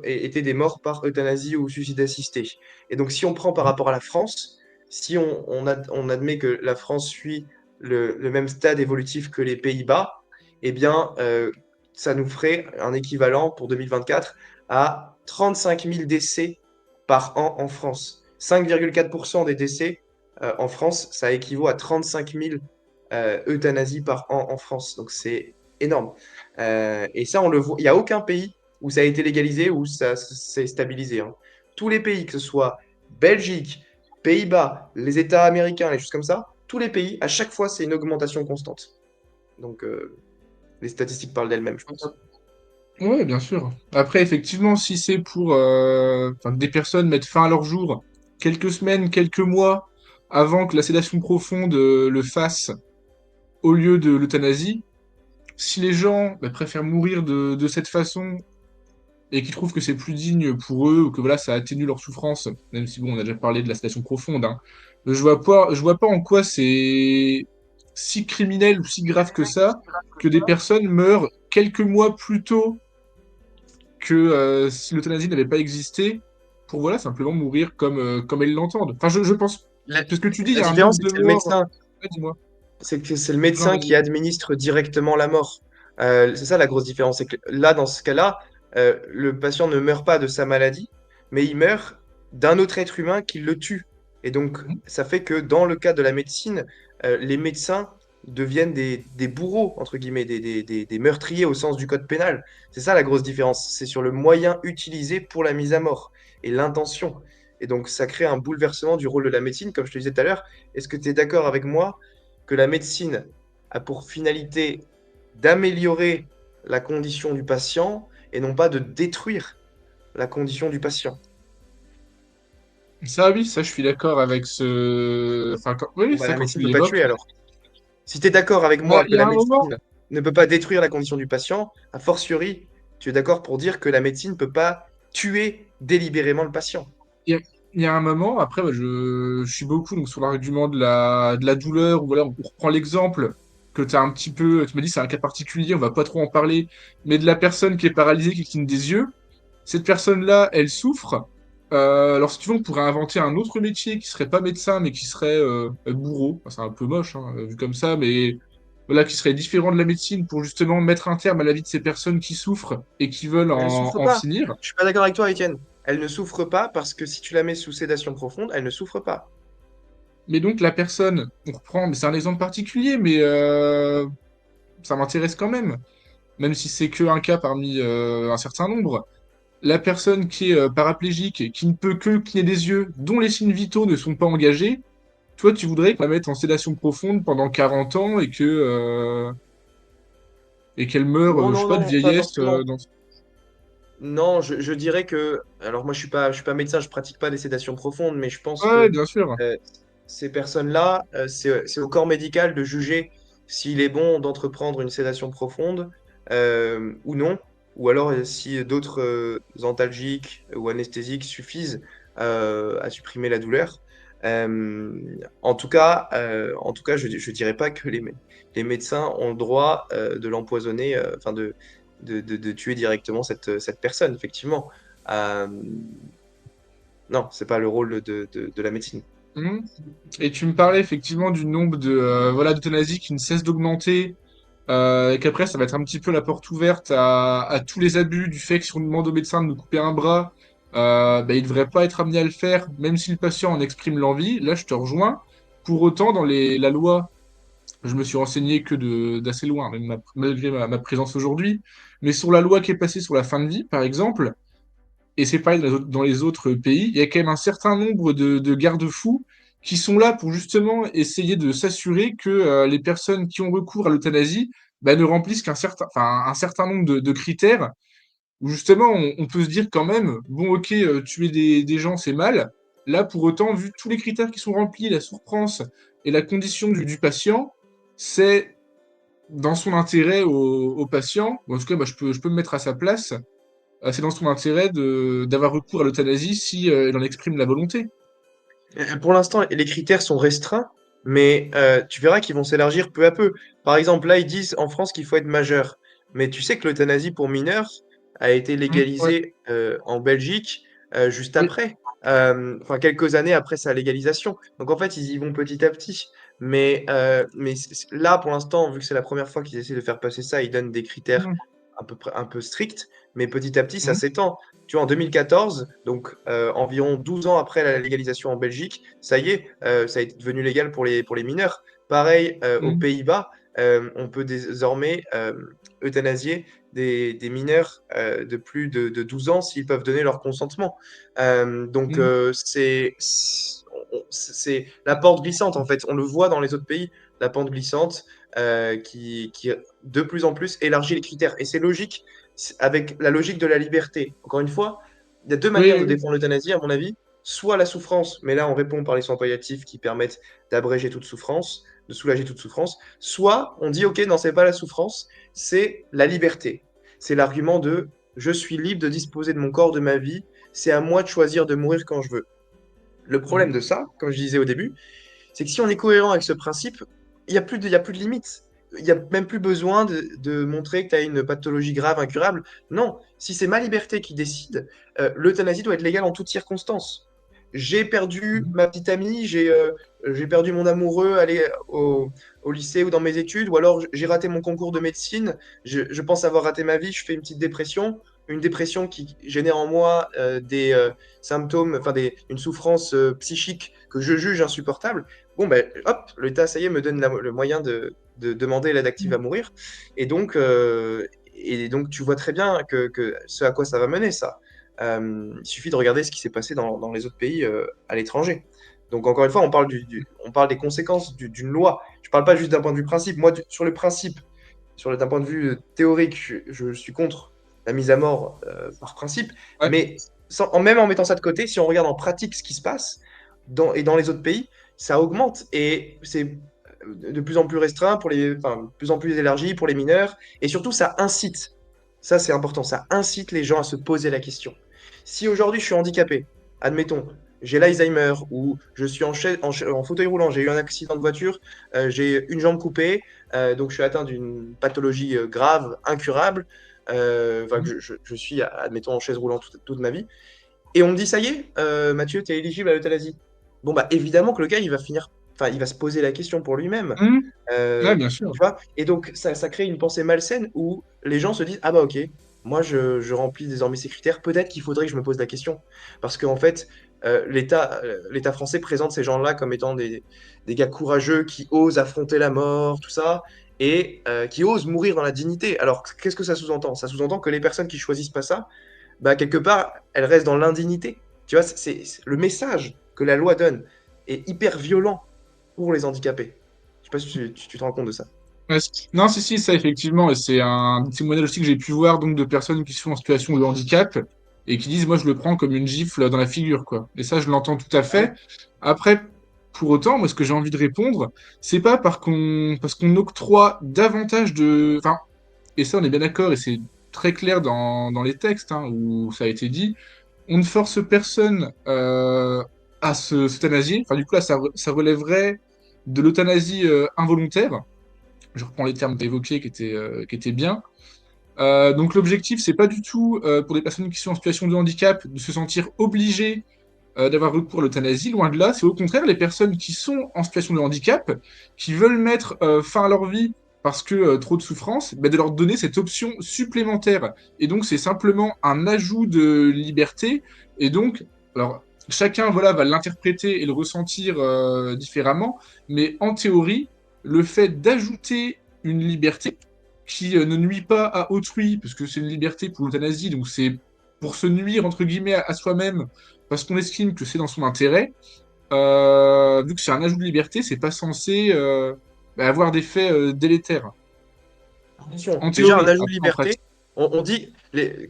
étaient des morts par euthanasie ou suicide assisté. Et donc, si on prend par rapport à la France, si on admet que la France suit le même stade évolutif que les Pays-Bas, eh bien, ça nous ferait un équivalent pour 2024 à 35 000 décès par an en France. 5,4% des décès en France, ça équivaut à 35 000 euthanasies par an en France. Donc c'est énorme. Et ça, on le voit. Il n'y a aucun pays où ça a été légalisé, où ça s'est stabilisé, hein. Tous les pays, que ce soit Belgique, Pays-Bas, les États américains, les choses comme ça, tous les pays, à chaque fois, c'est une augmentation constante. Donc les statistiques parlent d'elles-mêmes, je pense. Ouais, bien sûr. Après, effectivement, si c'est pour enfin, que des personnes mettent fin à leur jour quelques semaines, quelques mois avant que la sédation profonde le fasse au lieu de l'euthanasie, si les gens préfèrent mourir de cette façon et qu'ils trouvent que c'est plus digne pour eux ou que voilà, ça atténue leur souffrance, même si bon, on a déjà parlé de la sédation profonde, hein, je vois pas en quoi c'est si criminel ou si grave que des personnes meurent quelques mois plus tôt que si l'euthanasie n'avait pas existé, pour voilà, simplement mourir comme elles l'entendent. Enfin, je pense La, que ce que tu dis, il y la a un différence, nombre c'est de que c'est le morts. médecin. Ouais, dis-moi. C'est que c'est le Non, médecin qui vas-y. administre directement la mort. C'est ça la grosse différence. C'est que là, dans ce cas-là, le patient ne meurt pas de sa maladie, mais il meurt d'un autre être humain qui le tue. Et donc, Mhm. ça fait que dans le cas de la médecine, les médecins deviennent des bourreaux, entre guillemets, des meurtriers au sens du code pénal. C'est ça la grosse différence. C'est sur le moyen utilisé pour la mise à mort et l'intention. Et donc, ça crée un bouleversement du rôle de la médecine, comme je te disais tout à l'heure. Est-ce que tu es d'accord avec moi que la médecine a pour finalité d'améliorer la condition du patient et non pas de détruire la condition du patient? Ça, oui, ça, je suis d'accord avec ce. Enfin, oui, Bon, bah, ça, la quand médecine tu ne peut pas tuer l'évoques. alors. Si tu es d'accord avec Bah, moi il que y a la un moment, médecine ne peut pas détruire la condition du patient, a fortiori, tu es d'accord pour dire que la médecine ne peut pas tuer délibérément le patient. il y a, il y a un moment, après, bah, je suis beaucoup donc, sur l'argument de la douleur, ou voilà, on reprend l'exemple que tu as un petit peu. Tu m'as dit, c'est un cas particulier, on va pas trop en parler, mais de la personne qui est paralysée, qui cligne des yeux. Cette personne-là, elle souffre. Alors, si tu veux, on pourrait inventer un autre métier qui serait pas médecin, mais qui serait bourreau. Enfin, c'est un peu moche, hein, vu comme ça, mais voilà, qui serait différent de la médecine pour justement mettre un terme à la vie de ces personnes qui souffrent et qui veulent Elle ne souffre en pas. finir. Je suis pas d'accord avec toi, Étienne. Elle ne souffre pas parce que si tu la mets sous sédation profonde, elle ne souffre pas. Mais donc, la personne, on reprend, mais c'est un exemple particulier, mais ça m'intéresse quand même si c'est que un cas parmi un certain nombre. La personne qui est paraplégique, qui ne peut que cligner des yeux, dont les signes vitaux ne sont pas engagés, toi, tu voudrais qu'on la mette en sédation profonde pendant 40 ans et qu'elle meure, Non, je sais non, pas, de non, pas vieillesse forcément. dans... Non, je dirais que, alors moi je suis pas médecin, je pratique pas des sédations profondes, mais je pense Ouais, que bien sûr. euh, ces personnes-là, c'est au corps médical de juger s'il est bon d'entreprendre une sédation profonde ou non, ou alors si d'autres antalgiques ou anesthésiques suffisent à supprimer la douleur. En tout cas, je dirais pas que les médecins ont le droit de l'empoisonner, enfin de tuer directement cette personne, effectivement. Euh, non, c'est pas le rôle de la médecine. Mhm. Et tu me parlais effectivement du nombre de voilà d'euthanasie qui ne cesse d'augmenter et qu'après ça va être un petit peu la porte ouverte à tous les abus du fait que si on demande au médecin de nous couper un bras, bah, il ne devrait pas être amené à le faire, même si le patient en exprime l'envie. Là, je te rejoins. Pour autant, dans la loi, je me suis renseigné que d'assez loin, même malgré ma présence aujourd'hui, mais sur la loi qui est passée sur la fin de vie, par exemple, et c'est pareil dans les autres pays, il y a quand même un certain nombre de garde-fous qui sont là pour justement essayer de s'assurer que les personnes qui ont recours à l'euthanasie bah, ne remplissent un certain nombre de critères où justement on peut se dire quand même, bon ok, tuer des gens c'est mal. Là, pour autant, vu tous les critères qui sont remplis, la souffrance et la condition du patient, c'est dans son intérêt au patient, ou en tout cas, bah, je peux me mettre à sa place, c'est dans son intérêt d'avoir recours à l'euthanasie si il en exprime la volonté. Pour l'instant, les critères sont restreints, mais tu verras qu'ils vont s'élargir peu à peu. Par exemple, là, ils disent en France qu'il faut être majeur. Mais tu sais que l'euthanasie pour mineurs, a été Ouais. légalisé en Belgique juste Oui. après, enfin quelques années après sa légalisation. Donc en fait, ils y vont petit à petit. Mais là, pour l'instant, vu que c'est la première fois qu'ils essaient de faire passer ça, ils donnent des critères Mhm. un peu stricts, mais petit à petit, ça Mhm. s'étend. Tu vois, en 2014, donc environ 12 ans après la légalisation en Belgique, ça y est, ça a été devenu légal pour les mineurs. Pareil, aux Mhm. Pays-Bas, on peut désormais euthanasier des mineurs de plus de 12 ans s'ils peuvent donner leur consentement. Donc, Mhm. c'est la pente glissante, en fait. On le voit dans les autres pays, la pente glissante qui, de plus en plus, élargit les critères. Et c'est logique, avec la logique de la liberté. Encore une fois, il y a deux Oui, manières de oui, défendre l'euthanasie, à mon avis. Soit la souffrance, mais là, on répond par les soins palliatifs qui permettent d'abréger toute souffrance, de soulager toute souffrance. Soit on dit, OK, non, c'est pas la souffrance, c'est la liberté. C'est l'argument de je suis libre de disposer de mon corps, de ma vie, c'est à moi de choisir de mourir quand je veux. Le oui. problème de ça, comme je disais au début, c'est que si on est cohérent avec ce principe, il y a plus de limite. Il n'y a même plus besoin de montrer que tu as une pathologie grave, incurable. Non, si c'est ma liberté qui décide, l'euthanasie doit être légale en toutes circonstances. J'ai perdu Mhm. ma petite amie, j'ai perdu mon amoureux aller au lycée ou dans mes études, ou alors j'ai raté mon concours de médecine, je pense avoir raté ma vie, je fais une dépression qui génère en moi des symptômes, enfin une souffrance psychique que je juge insupportable. Bon, ben, hop, l'État, ça y est, me donne le moyen de demander l'aide active à mourir. Et donc, tu vois très bien que ce à quoi ça va mener, ça. Il suffit de regarder ce qui s'est passé dans les autres pays à l'étranger. Donc, encore une fois, on parle des conséquences d'une loi. Je ne parle pas juste d'un point de vue principe. Moi, sur le principe, d'un point de vue théorique, je suis contre la mise à mort par principe. Ouais. Mais même en mettant ça de côté, si on regarde en pratique ce qui se passe et dans les autres pays, ça augmente et c'est de plus en plus restreint enfin, de plus en plus élargi pour les mineurs. Et surtout, ça incite. Ça, c'est important. Ça incite les gens à se poser la question. Si aujourd'hui je suis handicapé, admettons, j'ai l'Alzheimer ou je suis en fauteuil roulant, j'ai eu un accident de voiture, j'ai une jambe coupée, donc je suis atteint d'une pathologie grave, incurable, enfin, Mhm. je suis, admettons, en chaise roulante toute ma vie, et on me dit, ça y est, Mathieu, tu es éligible à l'euthanasie. Bon, bah évidemment que le gars, enfin, il va se poser la question pour lui-même. Mhm. Ouais, Euh, bien sûr. Tu vois? Et donc, ça crée une pensée malsaine où les gens se disent, ah bah ok, moi je remplis désormais ces critères, peut-être qu'il faudrait que je me pose la question. Parce qu'en fait, l'État français présente ces gens-là comme étant des gars courageux qui osent affronter la mort, tout ça, et qui osent mourir dans la dignité. Alors, qu'est-ce que ça sous-entend? Ça sous-entend que les personnes qui choisissent pas ça, bah, quelque part, elles restent dans l'indignité. Tu vois, le message que la loi donne est hyper violent pour les handicapés. Je sais pas si tu te rends compte de ça. Ouais, non, si, si, ça, effectivement, et c'est un témoignage aussi que j'ai pu voir donc de personnes qui sont en situation de handicap et qui disent, moi, je le prends comme une gifle dans la figure, quoi. Et ça, je l'entends tout à fait. Ouais. Après, pour autant, moi, ce que j'ai envie de répondre, c'est pas parce qu'on octroie davantage de, enfin, et ça, on est bien d'accord, et c'est très clair dans les textes, hein, où ça a été dit, on ne force personne à s'euthanasier. Enfin, du coup, là, ça relèverait de l'euthanasie involontaire. Je reprends les termes évoqués qui étaient bien. Donc l'objectif, c'est pas du tout pour des personnes qui sont en situation de handicap de se sentir obligées d'avoir recours à l'euthanasie, loin de là. C'est au contraire les personnes qui sont en situation de handicap, qui veulent mettre fin à leur vie parce que trop de souffrance, bah, de leur donner cette option supplémentaire. Et donc c'est simplement un ajout de liberté. Et donc, alors chacun voilà, va l'interpréter et le ressentir différemment, mais en théorie, le fait d'ajouter une liberté qui ne nuit pas à autrui, parce que c'est une liberté pour l'euthanasie, donc c'est pour se nuire entre guillemets à soi-même parce qu'on estime que c'est dans son intérêt, vu que c'est un ajout de liberté, c'est pas censé bah, avoir des faits délétères. Attention, En déjà un théorie, ajout de après en liberté, pratique. on dit,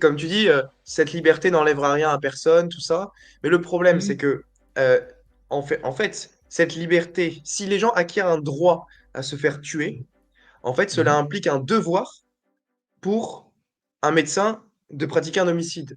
comme tu dis, cette liberté n'enlèvera rien à personne, tout ça. Mais le problème, c'est Mhm, que, euh, en fait, cette liberté, si les gens acquièrent un droit à se faire tuer, en fait, cela mhm, implique un devoir pour un médecin de pratiquer un homicide.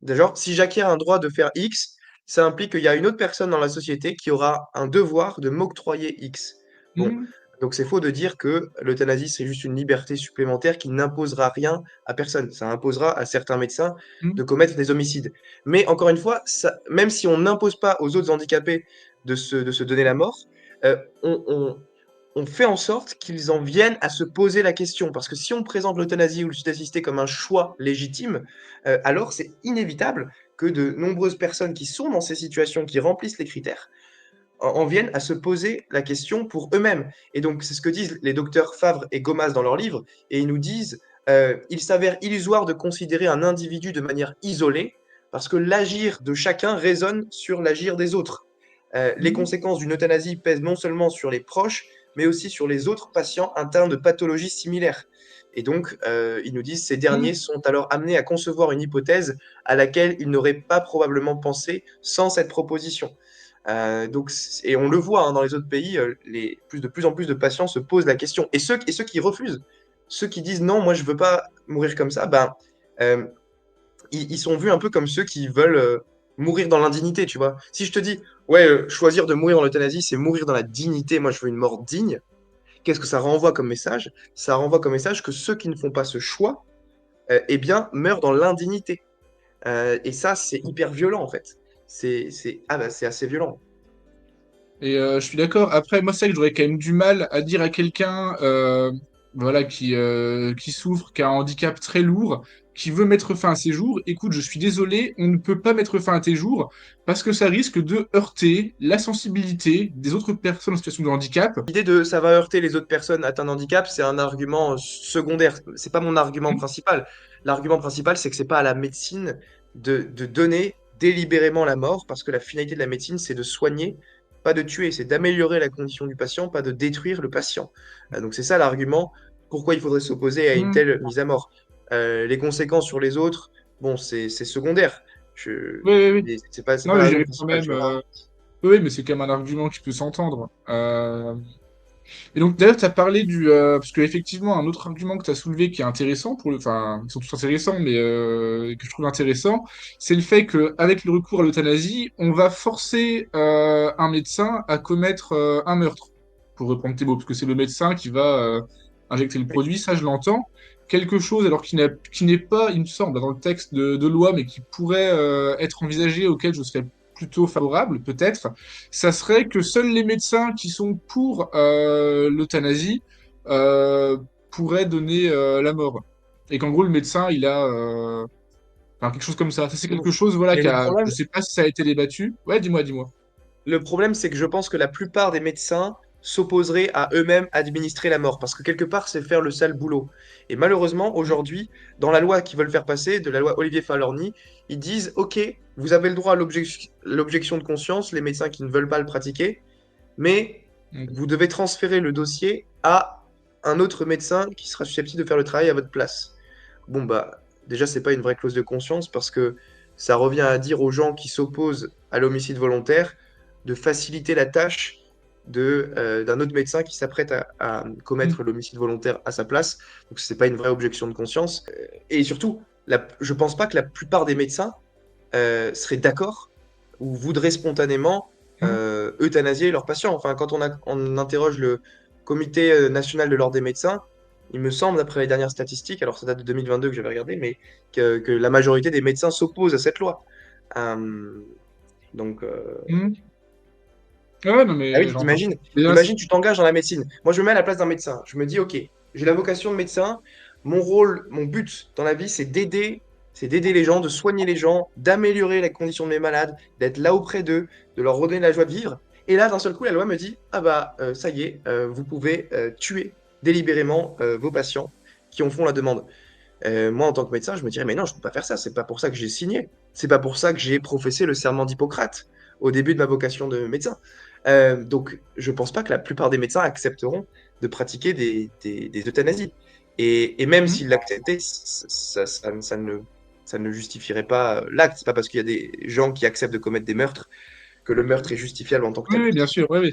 Déjà, si j'acquiers un droit de faire X, ça implique qu'il y a une autre personne dans la société qui aura un devoir de m'octroyer X. Bon, mhm. Donc c'est faux de dire que l'euthanasie, c'est juste une liberté supplémentaire qui n'imposera rien à personne. Ça imposera à certains médecins Hmm. de commettre des homicides. Mais encore une fois, même si on n'impose pas aux autres handicapés de se donner la mort, euh, on, on- on fait en sorte qu'ils en viennent à se poser la question. Parce que si on présente l'euthanasie ou le suicide assisté comme un choix légitime, alors c'est inévitable que de nombreuses personnes qui sont dans ces situations, qui remplissent les critères, en viennent à se poser la question pour eux-mêmes. Et donc, c'est ce que disent les docteurs Favre et Gomas dans leur livre, et ils nous disent, il s'avère illusoire de considérer un individu de manière isolée, parce que l'agir de chacun résonne sur l'agir des autres. Les Hmm. conséquences d'une euthanasie pèsent non seulement sur les proches, mais aussi sur les autres patients atteints de pathologies similaires. Et donc, ils nous disent, ces Hmm. derniers sont alors amenés à concevoir une hypothèse à laquelle ils n'auraient pas probablement pensé sans cette proposition. Et on le voit hein, dans les autres pays, de plus en plus de patients se posent la question. Et ceux qui refusent, ceux qui disent non, moi je veux pas mourir comme ça, ben, euh, ils sont vus un peu comme ceux qui veulent mourir dans l'indignité, tu vois. Si je te dis, ouais, choisir de mourir dans l'euthanasie, c'est mourir dans la dignité, moi je veux une mort digne, qu'est-ce que ça renvoie comme message? Ça renvoie comme message que ceux qui ne font pas ce choix, eh bien, meurent dans l'indignité. Et ça, c'est hyper violent en fait. C'est assez violent. Et je suis d'accord. Après, moi, c'est vrai que j'aurais quand même du mal à dire à quelqu'un voilà, qui souffre, qui a un handicap très lourd, qui veut mettre fin à ses jours. Écoute, je suis désolé, on ne peut pas mettre fin à tes jours parce que ça risque de heurter la sensibilité des autres personnes en situation de handicap. L'idée de ça va heurter les autres personnes atteintes de handicap, c'est un argument secondaire. C'est pas mon argument Hmm. principal. L'argument principal, c'est que c'est pas à la médecine de donner délibérément la mort, parce que la finalité de la médecine, c'est de soigner, pas de tuer. C'est d'améliorer la condition du patient, pas de détruire le patient. Donc c'est ça l'argument. Pourquoi il faudrait s'opposer à une Hmm. telle mise à mort? Les conséquences sur les autres, bon, c'est secondaire. Oui, oui, oui. C'est Non, pas mais la je raison dirais quand principale, tu même. vois. Oui, oui, mais c'est quand même un argument qui peut s'entendre. Et donc, d'ailleurs, tu as parlé du. Parce qu'effectivement, un autre argument que tu as soulevé qui est intéressant, enfin, ils sont tous intéressants, mais que je trouve intéressant, c'est le fait qu'avec le recours à l'euthanasie, on va forcer un médecin à commettre un meurtre, pour reprendre tes mots, parce que c'est le médecin qui va injecter le produit, ça je l'entends. Quelque chose, alors qui n'est pas, il me semble, dans le texte de loi, mais qui pourrait être envisagé, auquel je serais plutôt favorable, peut-être, ça serait que seuls les médecins qui sont pour l'euthanasie euh, pourraient donner la mort. Et qu'en gros, le médecin, il a enfin, quelque chose comme ça. Ça, c'est quelque chose, voilà, Mais je sais pas si ça a été débattu. Ouais, dis-moi, dis-moi. le problème, c'est que je pense que la plupart des médecins s'opposeraient à eux-mêmes administrer la mort, parce que quelque part, c'est faire le sale boulot. Et malheureusement, Hmm. aujourd'hui, dans la loi qu'ils veulent faire passer, de la loi Olivier Falorni, ils disent, OK, vous avez le droit à l'objection de conscience, les médecins qui ne veulent pas le pratiquer, mais Hmm. vous devez transférer le dossier à un autre médecin qui sera susceptible de faire le travail à votre place. Bon, bah, déjà, c'est pas une vraie clause de conscience parce que ça revient à dire aux gens qui s'opposent à l'homicide volontaire de faciliter la tâche d'un autre médecin qui s'apprête à Hmm. commettre l'homicide volontaire à sa place. Donc, c'est pas une vraie objection de conscience. Et surtout, je pense pas que la plupart des médecins seraient d'accord ou voudraient spontanément Hmm. euthanasier leurs patients. Enfin, quand on interroge le Comité national de l'ordre des médecins, il me semble, d'après les dernières statistiques, alors ça date de 2022 que j'avais regardé, mais que la majorité des médecins s'opposent à cette loi. Euh, donc, Hmm. Ouais, non, ah mais oui, j'entends. imagine, Mais là, imagine, tu t'engages dans la médecine. Moi, je me mets à la place d'un médecin. Je me dis, OK, j'ai la vocation de médecin. Mon rôle, mon but dans la vie, c'est d'aider les gens, de soigner les gens, d'améliorer la condition de mes malades, d'être là auprès d'eux, de leur redonner la joie de vivre. Et là, d'un seul coup, la loi me dit, ah bah, ça y est, vous pouvez tuer délibérément vos patients qui en font la demande. Moi, en tant que médecin, je me dirais, mais non, je ne peux pas faire ça. C'est pas pour ça que j'ai signé. C'est pas pour ça que j'ai professé le serment d'Hippocrate au début de ma vocation de médecin. Donc, je pense pas que la plupart des médecins accepteront de pratiquer des euthanasies. Et même hmm. s'ils l'acceptaient, ça ne justifierait pas l'acte. C'est pas parce qu'il y a des gens qui acceptent de commettre des meurtres que le meurtre est justifiable en tant que Oui, tel. oui, bien sûr, oui, oui.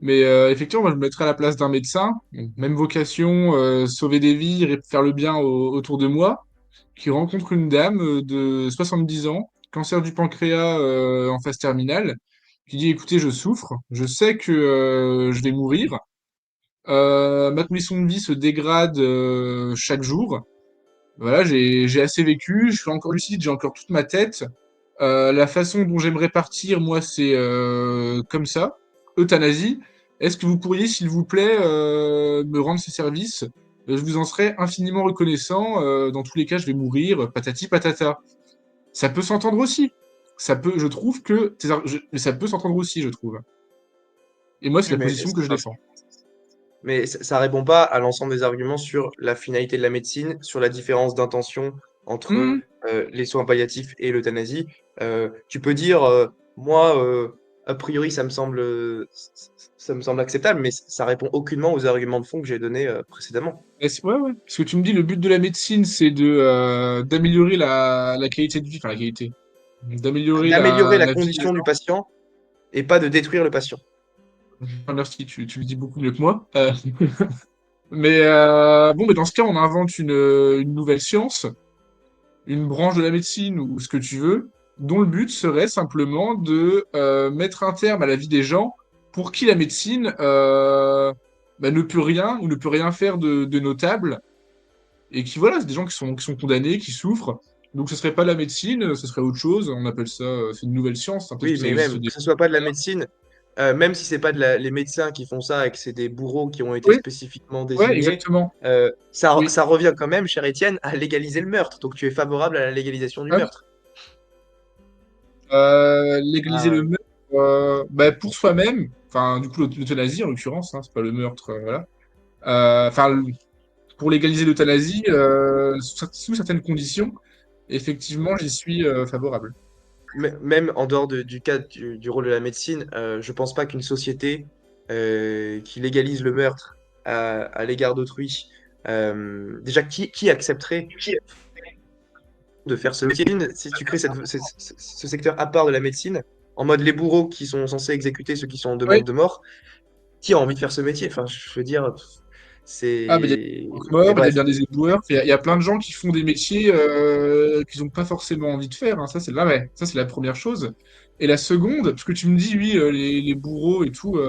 Mais effectivement, moi, je me mettrais à la place d'un médecin, donc, même vocation, sauver des vies, faire le bien autour de moi, qui rencontre une dame de 70 ans, cancer du pancréas en phase terminale, qui dit, écoutez, je souffre, je sais que je vais mourir, Ma condition de vie se dégrade chaque jour. Voilà, j'ai assez vécu, je suis encore lucide, j'ai encore toute ma tête. La façon dont j'aimerais partir, moi, c'est comme ça, euthanasie. Est-ce que vous pourriez, s'il vous plaît, me rendre ces services? Je vous en serais infiniment reconnaissant. Dans tous les cas, je vais mourir, patati patata. Ça peut s'entendre aussi. Ça peut, je trouve que, mais ça peut s'entendre aussi, je trouve. Et moi, c'est Oui, la position que je défends. mais ça répond pas à l'ensemble des arguments sur la finalité de la médecine, sur la différence d'intention entre Hmm. les soins palliatifs et l'euthanasie. Tu peux dire, moi, a priori, ça me semble acceptable, mais ça répond aucunement aux arguments de fond que j'ai donnés précédemment. Ouais, ouais. Parce que tu me dis, le but de la médecine, c'est d'améliorer la qualité de vie, enfin la qualité, d'améliorer D'améliorer la la vie des condition du gens. patient et pas de détruire le patient. Enfin, merci, tu le dis beaucoup mieux que moi. Mais bon, mais dans ce cas, on invente une nouvelle science, une branche de la médecine ou ce que tu veux, dont le but serait simplement de mettre un terme à la vie des gens pour qui la médecine ne peut rien ou ne peut rien faire de notable et qui, voilà, c'est des gens qui sont condamnés, qui souffrent. Donc ce serait pas la médecine, ce serait autre chose. On appelle ça, c'est une nouvelle science, hein, peut-être Oui, que ça mais existe même que déjà. ce soit pas de la médecine, même si c'est pas les médecins qui font ça et que c'est des bourreaux qui ont été Oui, spécifiquement ouais, désignés, exactement. Oui. ça revient quand même, cher Étienne, à légaliser le meurtre. Donc tu es favorable à la légalisation du Ah oui. meurtre. Légaliser le Ah, meurtre bah, pour soi-même, enfin du coup l'euthanasie en l'occurrence, hein, c'est pas le meurtre, voilà. Enfin pour légaliser l'euthanasie sous certaines conditions, effectivement j'y suis favorable. même en dehors du cadre du rôle de la médecine, je pense pas qu'une société qui légalise le meurtre à l'égard d'autrui, déjà qui accepterait de faire ce métier? Si tu crées ce secteur à part de la médecine, en mode les bourreaux qui sont censés exécuter ceux qui sont en Oui. demande de mort, qui a envie de faire ce métier? Enfin, je veux dire, Ah mais il y a c'est... des Mais morts, il y a bref. bien des éboueurs, il y a plein de gens qui font des métiers qu'ils n'ont pas forcément envie de faire, hein. Ça c'est là, ouais, ça c'est la première chose. Et la seconde, parce que tu me dis oui les bourreaux et tout,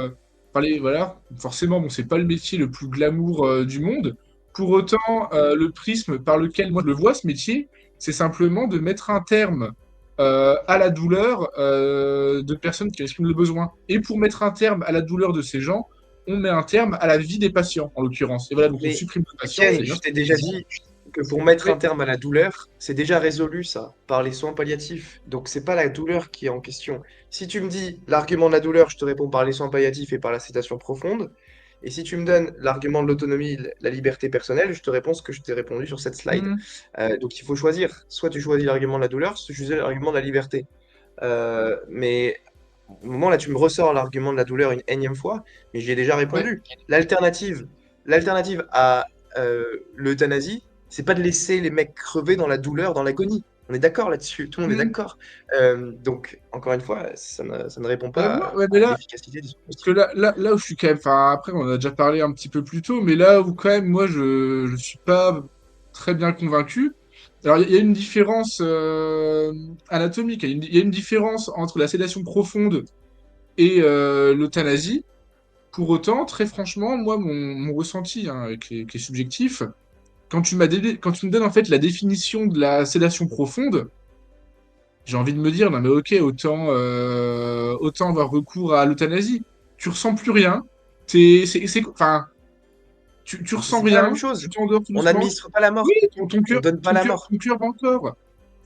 enfin, voilà, forcément bon c'est pas le métier le plus glamour du monde. Pour autant le prisme par lequel moi je le vois ce métier, c'est simplement de mettre un terme à la douleur de personnes qui expriment le besoin. Et pour mettre un terme à la douleur de ces gens on met un terme à la vie des patients, en l'occurrence. Et voilà, donc on Mais supprime le patient, Étienne, c'est bien je ce t'ai que déjà tu dis. dit que pour mettre Oui, un terme à la douleur, c'est déjà résolu ça, par les soins palliatifs. Donc c'est pas la douleur qui est en question. Si tu me dis l'argument de la douleur, je te réponds par les soins palliatifs et par la sédation profonde. Et si tu me donnes l'argument de l'autonomie, la liberté personnelle, je te réponds ce que je t'ai répondu sur cette slide. mhm. Donc il faut choisir. Soit tu choisis l'argument de la douleur, soit tu choisis l'argument de la liberté. Mais au moment là, tu me ressors l'argument de la douleur une énième fois, mais j'y ai déjà Ouais. répondu. L'alternative, l'alternative à l'euthanasie, c'est pas de laisser les mecs crever dans la douleur, dans l'agonie. On est d'accord là-dessus, tout le monde est Mhm. d'accord. Donc, encore une fois, ça ne répond Bah, pas moi, ouais, mais à là, l'efficacité des soins parce que palliatifs. là où je suis quand même, enfin, après, on en a déjà parlé un petit peu plus tôt, mais là où quand même, moi, je suis pas très bien convaincu. Alors, il y a une différence anatomique, il y a une différence entre la sédation profonde et l'euthanasie. Pour autant, très franchement, moi, mon ressenti, hein, qui est subjectif, quand tu me donnes en fait la définition de la sédation profonde, j'ai envie de me dire, non mais ok, autant avoir recours à l'euthanasie. Tu ressens plus rien, enfin, tu Mais ressens c'est pas la même rien, chose. tu t'endors tout On doucement. n'administre pas la Oui, mort. On donne pas la mort. ton cœur bat encore.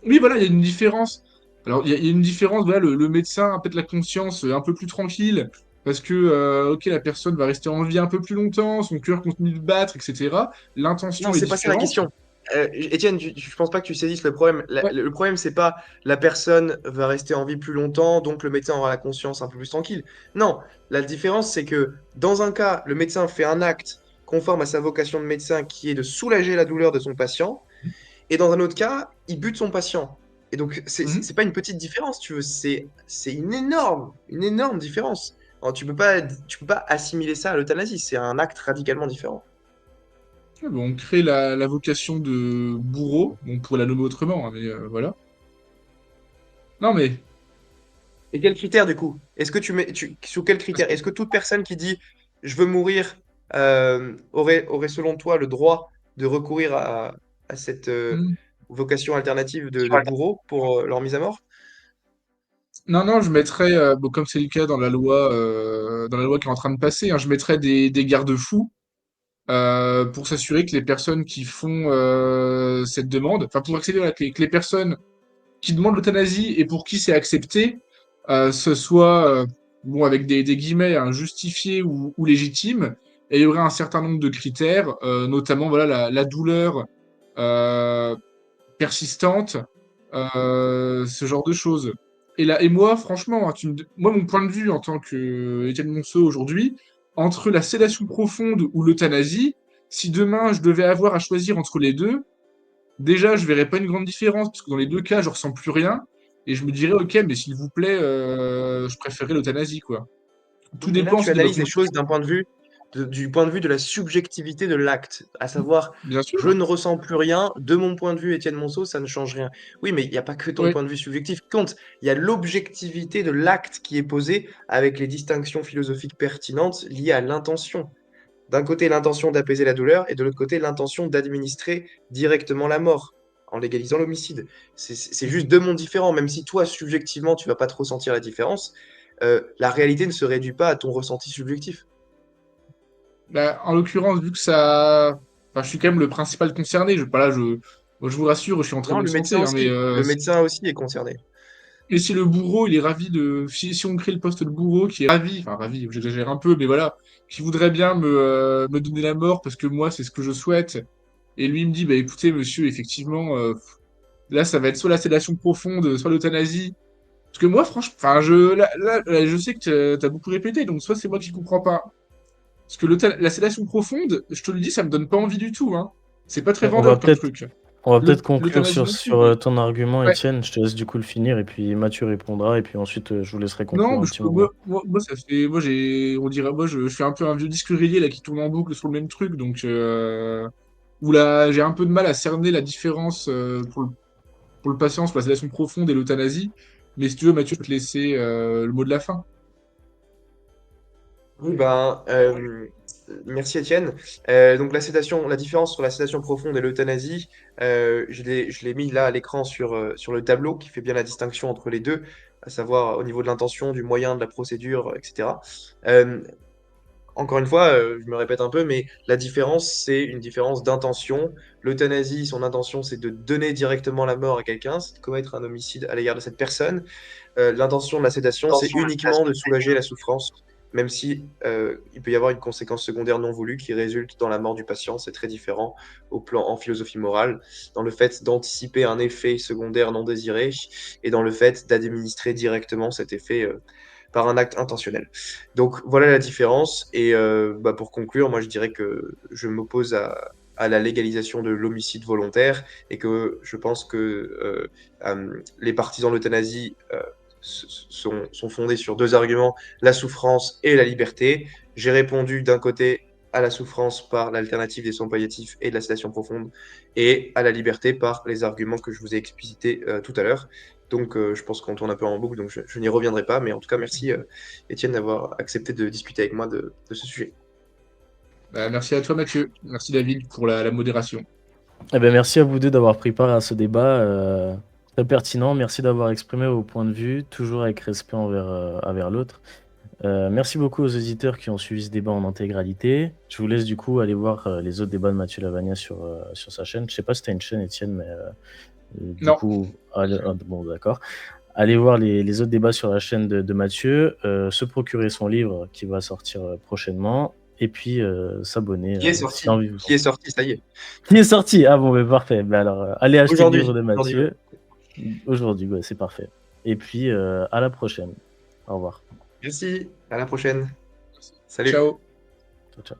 Oui, voilà, il y a une différence. Alors, il y a une différence, voilà, le médecin a peut-être la conscience un peu plus tranquille, parce que, ok, la personne va rester en vie un peu plus longtemps, son cœur continue de battre, etc. Non, L'intention est c'est pas ça la différente. question. Étienne, je pense pas que tu saisisses le problème. Ouais. Le problème, c'est pas la personne va rester en vie plus longtemps, donc le médecin aura la conscience un peu plus tranquille. Non, la différence, c'est que dans un cas, le médecin fait un acte conforme à sa vocation de médecin qui est de soulager la douleur de son patient, et dans un autre cas, il bute son patient. Et donc, Mhm. c'est pas une petite différence, tu veux, c'est une énorme différence. Alors, tu peux pas assimiler ça à l'euthanasie, c'est un acte radicalement différent. Ouais, bon, on crée la vocation de bourreau, on pourrait la nommer autrement, hein, mais voilà. Non, mais Et quel critère du coup? Est-ce que sous quel parce critère? que Est-ce que toute personne qui dit je veux mourir aurait selon toi le droit de recourir à cette Hmm. vocation alternative de bourreau pour leur mise à mort? Non, non, je mettrais, bon, comme c'est le cas dans la loi qui est en train de passer, hein, je mettrais des garde-fous pour s'assurer que les personnes qui font cette demande, enfin pour accéder à que les personnes qui demandent l'euthanasie et pour qui c'est accepté, ce soit, bon, avec des guillemets, hein, justifié ou légitime, et il y aurait un certain nombre de critères, notamment voilà la douleur euh, persistante, ce genre de choses. Et moi, franchement, hein, moi, mon point de vue en tant que Étienne Monceau aujourd'hui, entre la sédation profonde ou l'euthanasie, si demain je devais avoir à choisir entre les deux, déjà, je verrais pas une grande différence, parce que dans les deux cas, je ressens plus rien, et je me dirais, ok, mais s'il vous plaît, je préférerais l'euthanasie, quoi. Tout Mais là, dépend tu aussi de analyses votre les motif. choses d'un point de vue du point de vue de la subjectivité de l'acte, à savoir, Bien je sûr, ne ressens plus rien, de mon point de vue, Étienne Monceau, ça ne change rien. Oui, mais il n'y a pas que ton oui. point de vue subjectif qui compte, il y a l'objectivité de l'acte qui est posée avec les distinctions philosophiques pertinentes liées à l'intention. D'un côté, l'intention d'apaiser la douleur, et de l'autre côté, l'intention d'administrer directement la mort, en légalisant l'homicide. C'est juste deux mondes différents, même si toi, subjectivement, tu vas pas trop sentir la différence, la réalité ne se réduit pas à ton ressenti subjectif. Bah, en l'occurrence, vu que ça. Enfin, je suis quand même le principal concerné. Moi, je vous rassure, je suis en très Non, bonne le médecin santé, hein, mais aussi. Le médecin aussi est concerné. et si le bourreau, il est ravi de. Si on crée le poste de bourreau qui est ravi, enfin ravi, j'exagère un peu, mais voilà, qui voudrait bien me donner la mort parce que moi, c'est ce que je souhaite, et lui il me dit, bah écoutez, monsieur, effectivement, là, ça va être soit la sédation profonde, soit l'euthanasie. Parce que moi, franchement, enfin, là, je sais que t'as beaucoup répété, donc soit c'est moi qui comprends pas. Parce que la sédation profonde, je te le dis, ça me donne pas envie du tout, hein. C'est pas très On va vendeur comme peut-être truc. conclure L'euthanasie sur, non plus, sur quoi. ton argument, Ouais. Étienne. Je te laisse du coup le finir et puis Mathieu répondra et puis ensuite je vous laisserai Non, conclure mais un petit moment. ça fait, moi j'ai, on dirait, moi je suis un peu un vieux disque rayé là qui tourne en boucle sur le même truc, donc où là j'ai un peu de mal à cerner la différence pour le patient sur la sédation profonde et l'euthanasie. Mais si tu veux, Mathieu, je peux te laisser le mot de la fin. Oui, merci Étienne. Donc la différence sur la sédation profonde et l'euthanasie, je l'ai mis là à l'écran sur le tableau qui fait bien la distinction entre les deux, à savoir au niveau de l'intention, du moyen, de la procédure, etc. Euh, Encore une fois, je me répète un peu, mais la différence, c'est une différence d'intention. L'euthanasie, son intention, c'est de donner directement la mort à quelqu'un, c'est de commettre un homicide à l'égard de cette personne. L'intention de la sédation, c'est uniquement de soulager la souffrance, même si il peut y avoir une conséquence secondaire non voulue qui résulte dans la mort du patient. C'est très différent au plan en philosophie morale, dans le fait d'anticiper un effet secondaire non désiré et dans le fait d'administrer directement cet effet par un acte intentionnel. Donc voilà la différence. Et pour conclure, moi je dirais que je m'oppose à la légalisation de l'homicide volontaire et que je pense que les partisans de l'euthanasie sont fondés sur deux arguments, la souffrance et la liberté. J'ai répondu d'un côté à la souffrance par l'alternative des soins palliatifs et de la sédation profonde, et à la liberté par les arguments que je vous ai explicités tout à l'heure. Donc je pense qu'on tourne un peu en boucle, donc je n'y reviendrai pas, mais en tout cas merci Étienne d'avoir accepté de discuter avec moi de ce sujet. Bah, merci à toi, Mathieu. Merci, David, pour la modération. Eh ben, merci à vous deux d'avoir pris part à ce débat très pertinent. Merci d'avoir exprimé vos points de vue, toujours avec respect envers l'autre. Merci beaucoup aux auditeurs qui ont suivi ce débat en intégralité. Je vous laisse du coup aller voir les autres débats de Mathieu Lavagna sur sa chaîne. Je sais pas si tu as une chaîne, Étienne, mais du Non. coup, bon, d'accord. Allez voir les autres débats sur la chaîne de Mathieu, se procurer son livre qui va sortir prochainement, et puis s'abonner Qui est si sorti? envie vous en. Qui est sorti, ça y est. Qui est sorti? Ah bon, mais parfait. Ben alors, allez acheter le livre Aujourd'hui. de Aujourd'hui. Mathieu. Aujourd'hui, ouais, c'est parfait. Et puis, à la prochaine. Au revoir. Merci, à la prochaine. Salut. Ciao. Ciao, ciao.